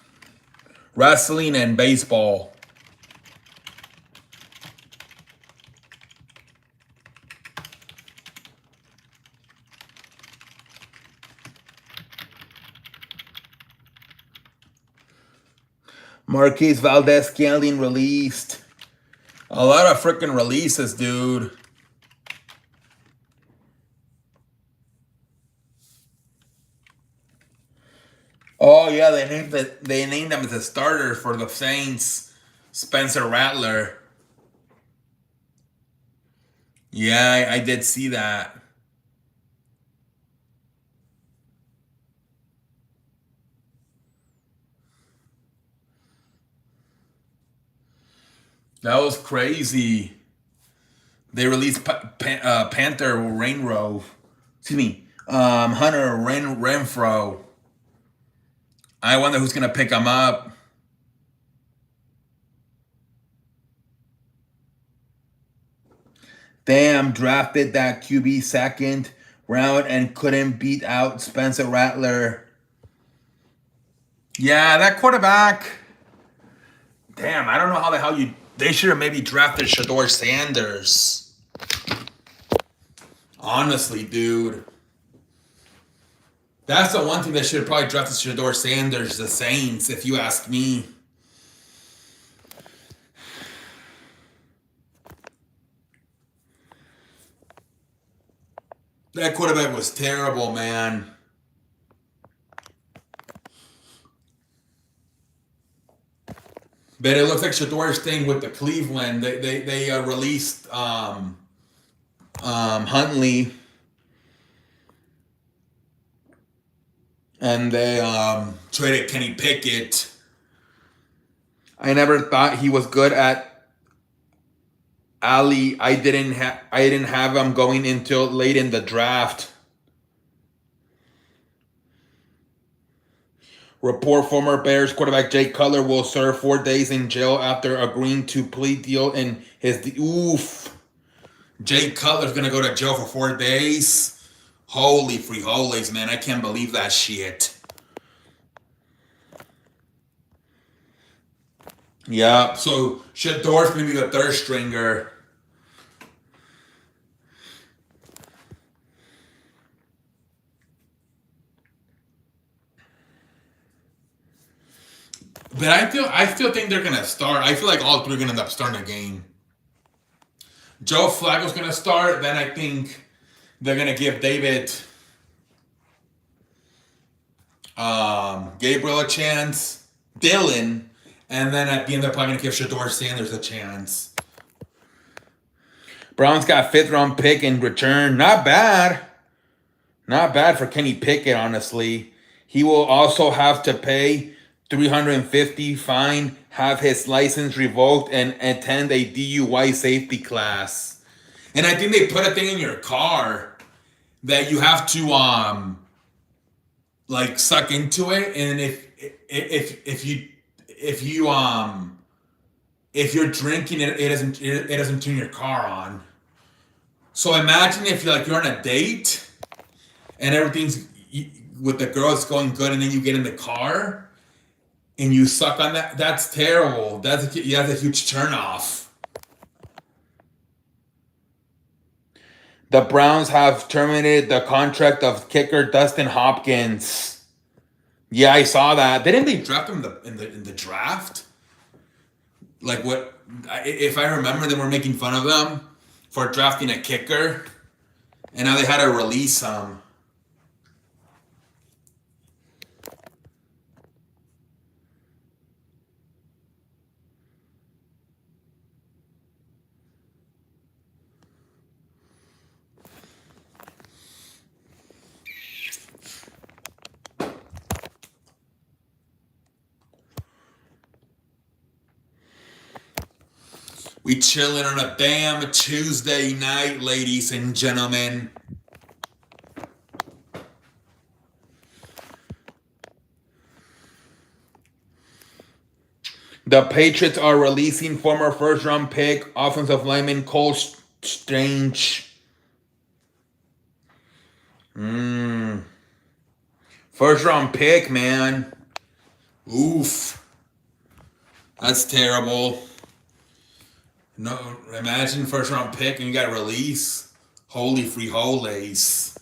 wrestling and baseball. Marquez Valdez-Scantling released. A lot of freaking releases, dude. Oh yeah, they named him as a starter for the Saints. Spencer Rattler. Yeah, I did see that. That was crazy. They released Panther Rainrow. Excuse me, Hunter Renfro. I wonder who's gonna pick him up. Damn, drafted that QB second round and couldn't beat out Spencer Rattler. Yeah, that quarterback. Damn, I don't know how the hell you. They should have maybe drafted Shador Sanders. Honestly, dude. That's the one thing they should have probably drafted Shador Sanders, the Saints, if you ask me. That quarterback was terrible, man. But it looks like Shador's thing with the Cleveland. They released Huntley, and they traded Kenny Pickett. I never thought he was good at Ali, I didn't have him going until late in the draft. Report former Bears quarterback Jay Cutler will serve 4 days in jail after agreeing to plea deal in his oof. Jay Cutler's gonna go to jail for 4 days. Holy frijoles, man! I can't believe that shit. Yeah, so Shador's gonna be the third stringer. But I still think they're gonna start. I feel like all three are gonna end up starting a game. Joe Flacco's gonna start. Then I think they're gonna give David Gabriel a chance, Dylan, and then at the end they're probably gonna give Shador Sanders a chance. Browns got 5th round pick in return. Not bad. Not bad for Kenny Pickett, honestly. He will also have to pay $350 fine, have his license revoked, and attend a DUI safety class. And I think they put a thing in your car that you have to like suck into it, and if you're drinking it doesn't turn your car on. So imagine if you're on a date and everything's with the girls going good, and then you get in the car and you suck on that. That's terrible. That's a huge turnoff. The Browns have terminated the contract of kicker Dustin Hopkins. Yeah, I saw that. Didn't they draft him in the draft? Like what? If I remember, they were making fun of them for drafting a kicker, and now they had to release him. We chilling on a damn Tuesday night, ladies and gentlemen. The Patriots are releasing former first-round pick offensive lineman Cole Strange. First-round pick, man. Oof. That's terrible. No, imagine first-round pick and you got release. Holy frijoles.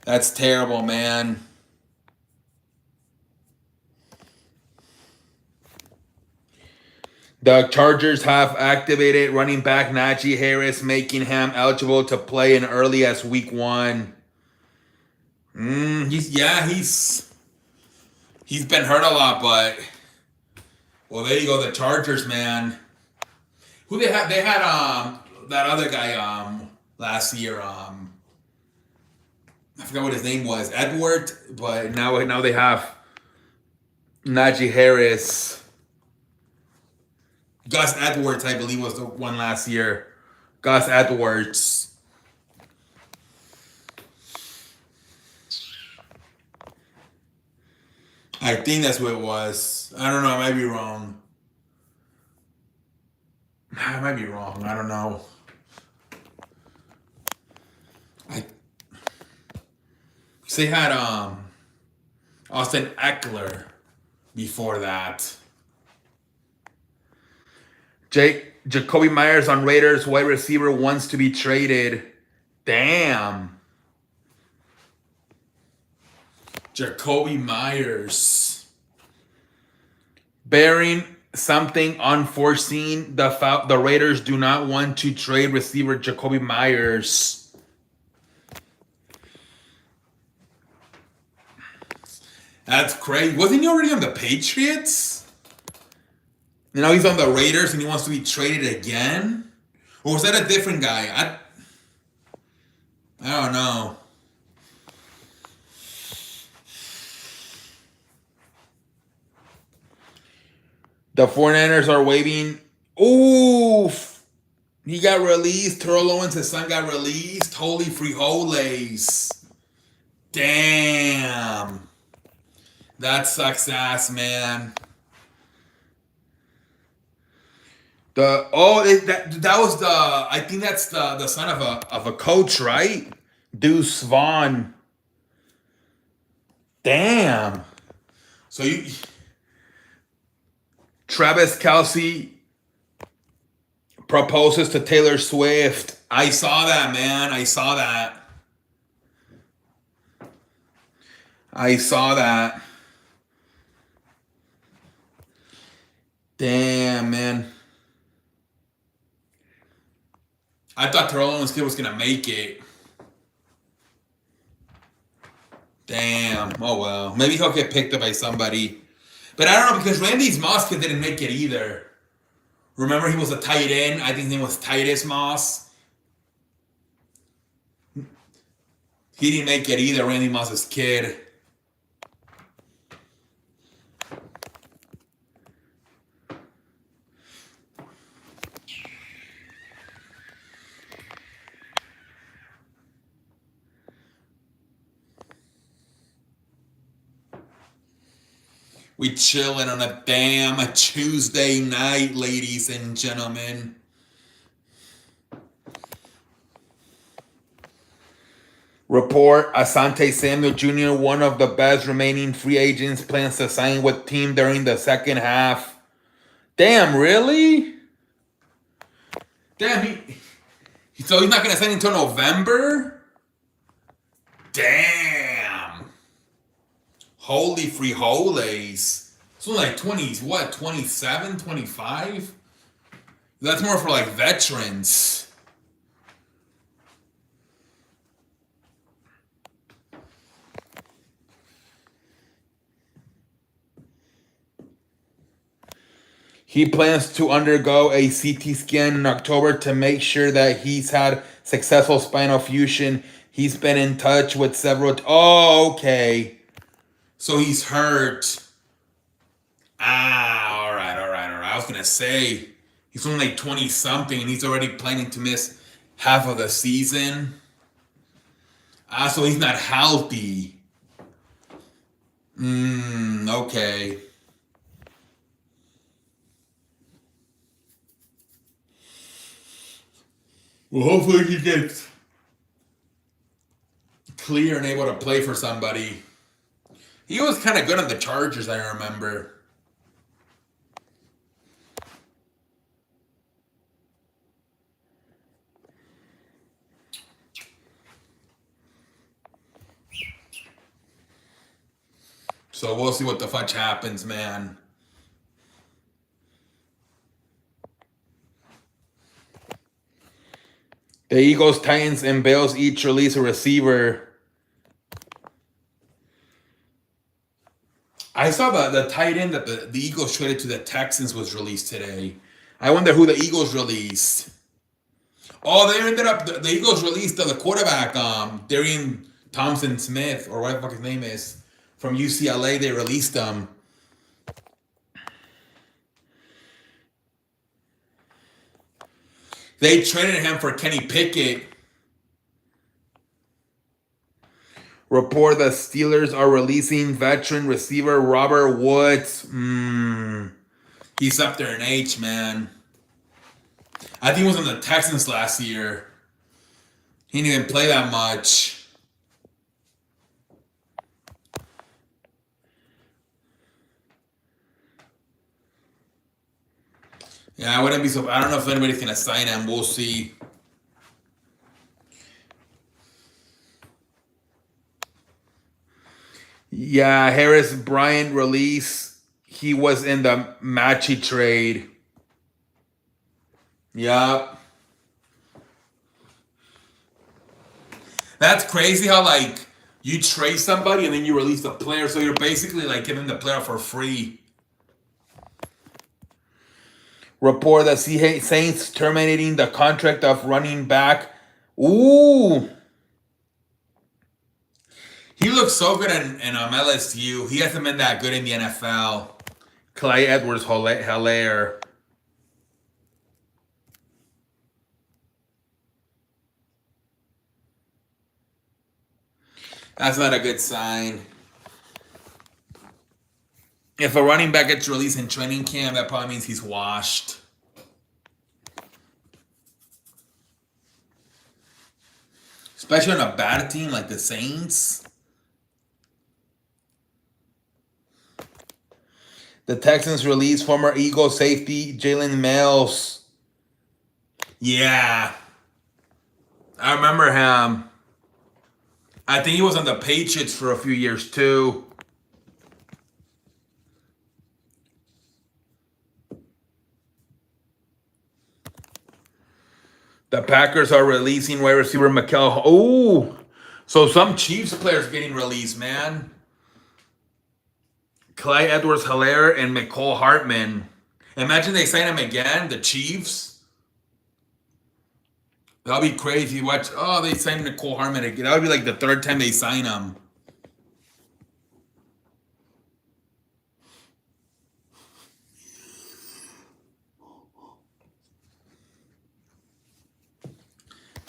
That's terrible, man. The Chargers have activated running back Najee Harris, making him eligible to play in early as week 1. He's been hurt a lot, but well, there you go. The Chargers, man. Who they had? They had that other guy last year. I forgot what his name was, Edward. But now they have Najee Harris. Gus Edwards, I believe, was the one last year. Gus Edwards. I think that's what it was. I don't know. I might be wrong. I might be wrong. I don't know. They had Austin Eckler before that. Jacoby Myers on Raiders wide receiver wants to be traded. Damn. Jacoby Myers. Bearing something unforeseen, the Raiders do not want to trade receiver Jacoby Myers. That's crazy. Wasn't he already on the Patriots? Now he's on the Raiders and he wants to be traded again? Or was that a different guy? I don't know. The 49ers are waving. Oof. He got released. Terrell Owens, his son, got released. Holy frijoles. Damn. That sucks ass, man. That was the, I think that's the son of a coach, right? Deuce Vaughn. Damn. So Travis Kelce proposes to Taylor Swift. I saw that, man. I saw that. Damn, man. I thought Terrell Owens' kid was gonna make it. Damn. Oh well. Maybe he'll get picked up by somebody. But I don't know, because Randy Moss kid didn't make it either. Remember, he was a tight end. I think his name was Titus Moss. He didn't make it either, Randy Moss's kid. We chilling on a damn Tuesday night, ladies and gentlemen. Report, Asante Samuel Jr., one of the best remaining free agents, plans to sign with team during the second half. Damn, really? Damn, so he's not going to sign until November? Damn. Holy frijoles. So like 27, 25? That's more for like veterans. He plans to undergo a CT scan in October to make sure that he's had successful spinal fusion. He's been in touch with several... Oh, okay. So he's hurt. All right. I was going to say, he's only like 20-something, and he's already planning to miss half of the season. So he's not healthy. Okay. Well, hopefully he gets clear and able to play for somebody. He was kind of good on the Chargers, I remember. So we'll see what the fudge happens, man. The Eagles, Titans, and Bills each release a receiver. I saw the tight end that the Eagles traded to the Texans was released today. I wonder who the Eagles released. Oh, they ended up, the Eagles released the quarterback, Darian Thompson-Smith, or whatever the fuck his name is, from UCLA. They released him. They traded him for Kenny Pickett. Report the Steelers are releasing veteran receiver Robert Woods. He's up there in age, man. I think he was on the Texans last year. He didn't even play that much. Yeah, I wouldn't be so. I don't know if anybody's gonna sign him. We'll see. Yeah, Harris Bryant release. He was in the Matchy trade. Yup. That's crazy how like you trade somebody and then you release the player, so you're basically like giving the player for free. Report that Saints terminating the contract of running back. Ooh. He looks so good in LSU. He hasn't been that good in the NFL. Clyde Edwards-Helaire. That's not a good sign. If a running back gets released in training camp, that probably means he's washed. Especially on a bad team like the Saints. The Texans release former Eagles safety Jalen Mills. Yeah. I remember him. I think he was on the Patriots for a few years too. The Packers are releasing wide receiver Mikel. Oh, so some Chiefs players getting released, man. Clyde Edwards-Helaire and McCole Hartman. Imagine they sign him again, the Chiefs. That'll be crazy. Watch. Oh, they signed McCole Hartman again. That would be like the third time they sign him.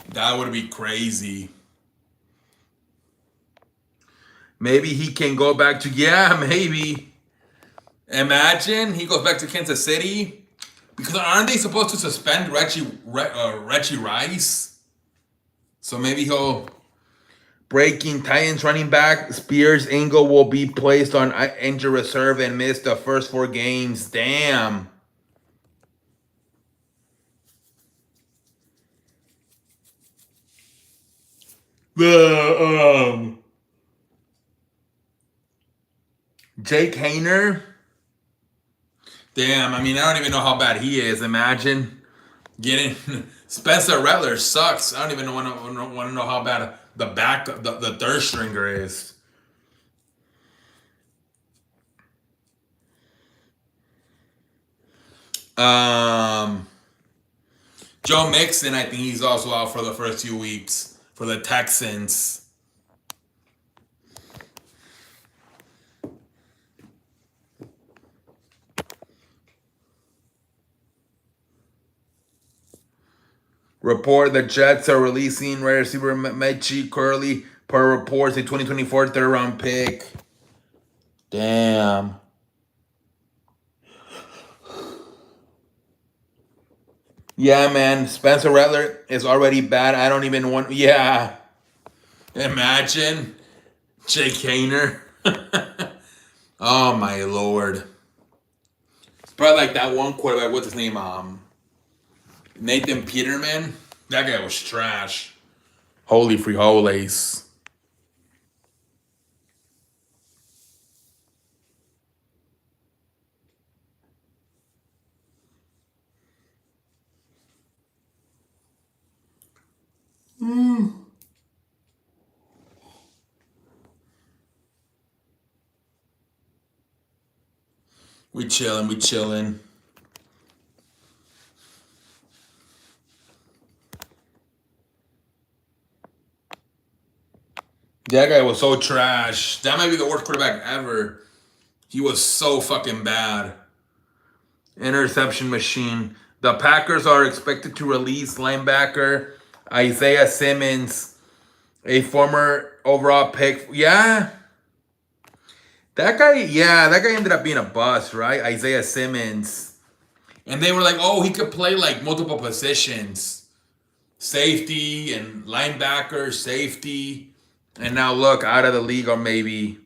That would be crazy. Maybe he can go back to, yeah, maybe. Imagine he goes back to Kansas City. Because aren't they supposed to suspend Reggie Rice? So maybe he'll... Breaking Titans running back Spears Engel will be placed on injured reserve and miss the first 4 games. Damn. Jake Hayner. Damn, I mean, I don't even know how bad he is. Imagine getting Spencer Rattler sucks. I don't even want to know how bad the third stringer is. Joe Mixon, I think he's also out for the first 2 weeks for the Texans. Report the Jets are releasing wide receiver Mechie Curley per reports a 2024 third round pick. Damn. Yeah, man. Spencer Rattler is already bad. I don't even want. Yeah. Imagine Jake Hayner. Oh my lord. It's probably like that one quarterback. What's his name? Nathan Peterman. That guy was trash. Holy free holies. We chilling. That guy was so trash. That might be the worst quarterback ever. He was so fucking bad. Interception machine. The Packers are expected to release linebacker Isaiah Simmons, a former overall pick. Yeah. That guy ended up being a bust, right? Isaiah Simmons. And they were like, oh, he could play like multiple positions. Safety and linebacker, safety. And now look, out of the league, or maybe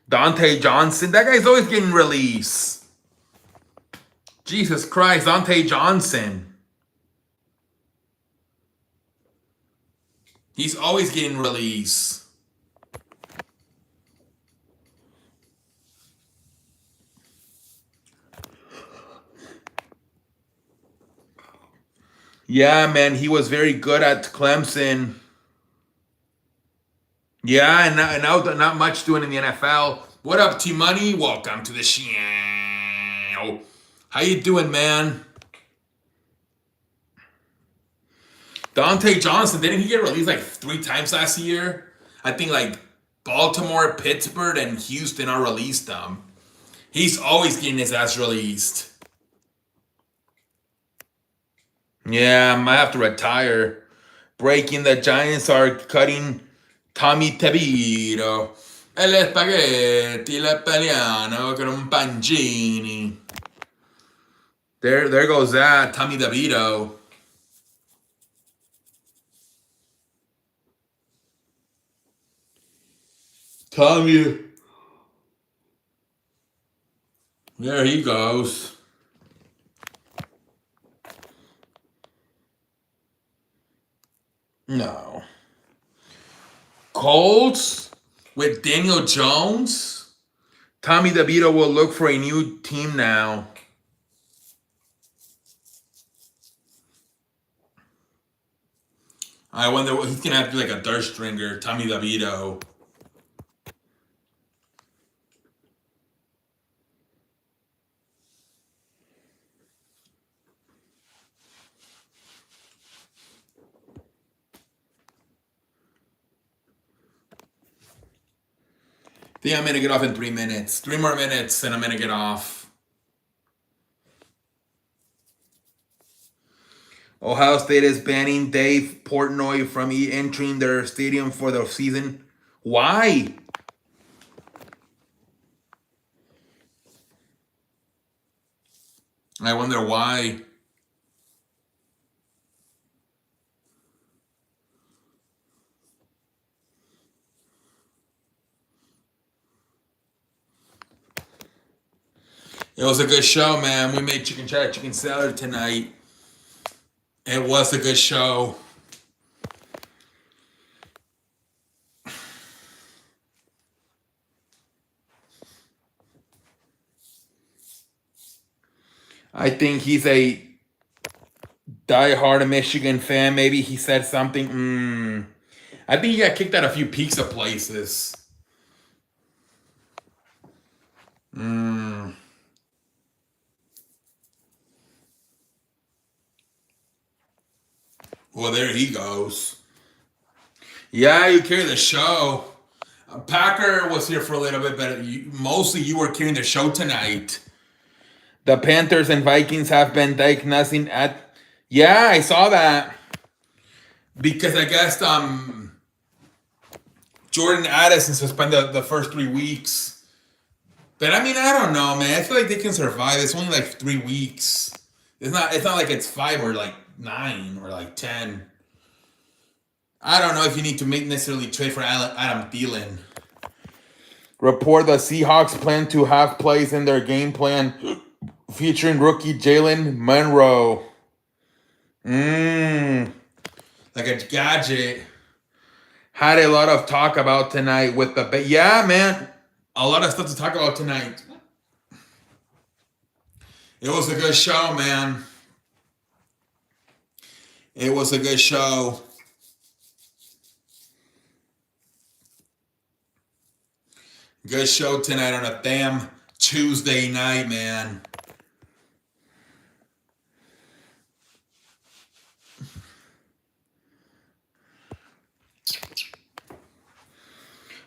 Dante Johnson. That guy's always getting released. Jesus Christ, Dante Johnson. He's always getting released. Yeah, man, he was very good at Clemson. Yeah, and now not much doing in the NFL. What up, T-Money? Welcome to the show. How you doing, man? Dante Johnson, didn't he get released like 3 times last year? I think like Baltimore, Pittsburgh, and Houston all released them. He's always getting his ass released. Yeah, I might have to retire. Breaking the Giants are cutting Tommy DeVito. E le spaghetti, l'italiano con un pancini. There goes that, Tommy DeVito. Tommy. There he goes. No. Colts with Daniel Jones. Tommy DeVito will look for a new team now. I wonder what he's gonna have to be, like a third stringer, Tommy DeVito. I think I'm gonna get off in 3 minutes. 3 more minutes and I'm gonna get off. Ohio State is banning Dave Portnoy from entering their stadium for the season. Why? I wonder why. It was a good show, man. We made chicken cheddar chicken salad tonight. It was a good show. I think he's a diehard Michigan fan. Maybe he said something. I think he got kicked out of a few pizza places. Well, there he goes. Yeah, you carry the show. Packer was here for a little bit, but mostly you were carrying the show tonight. The Panthers and Vikings have been diagnosing at... Yeah, I saw that. Because I guess Jordan Addison suspended the first 3 weeks. But I mean, I don't know, man. I feel like they can survive. It's only like 3 weeks. It's not like it's 5 or like 9 or like 10. I don't know if you need to necessarily trade for Adam Thielen. Report the Seahawks plan to have plays in their game plan featuring rookie Jalen Monroe. Like a gadget. Had a lot of talk about tonight with the... Yeah, man. A lot of stuff to talk about tonight. It was a good show, man. It was a good show. Good show tonight on a damn Tuesday night, man.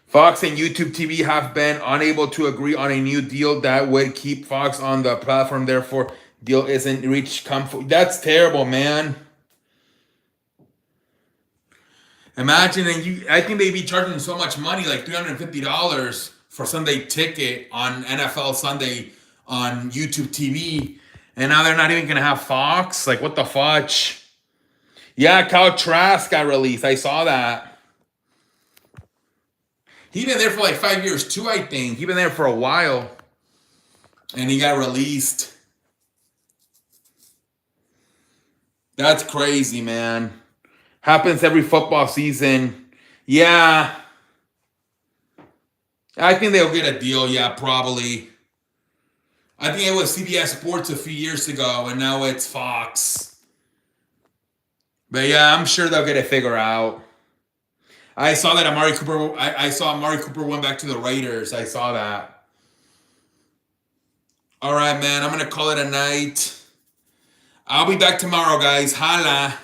Fox and YouTube TV have been unable to agree on a new deal that would keep Fox on the platform. Therefore, deal isn't reached. That's terrible, man. Imagine, I think they'd be charging so much money, like $350 for Sunday ticket on NFL Sunday on YouTube TV, and now they're not even gonna have Fox. Like, what the fudge? Yeah, Kyle Trask got released. I saw that. He's been there for like 5 years too, I think. He's been there for a while. And he got released. That's crazy, man. Happens every football season. Yeah. I think they'll get a deal, yeah, probably. I think it was CBS Sports a few years ago, and now it's Fox. But yeah, I'm sure they'll get it figured out. I saw that Amari Cooper. I saw Amari Cooper went back to the Raiders. I saw that. All right, man. I'm going to call it a night. I'll be back tomorrow, guys. Holla.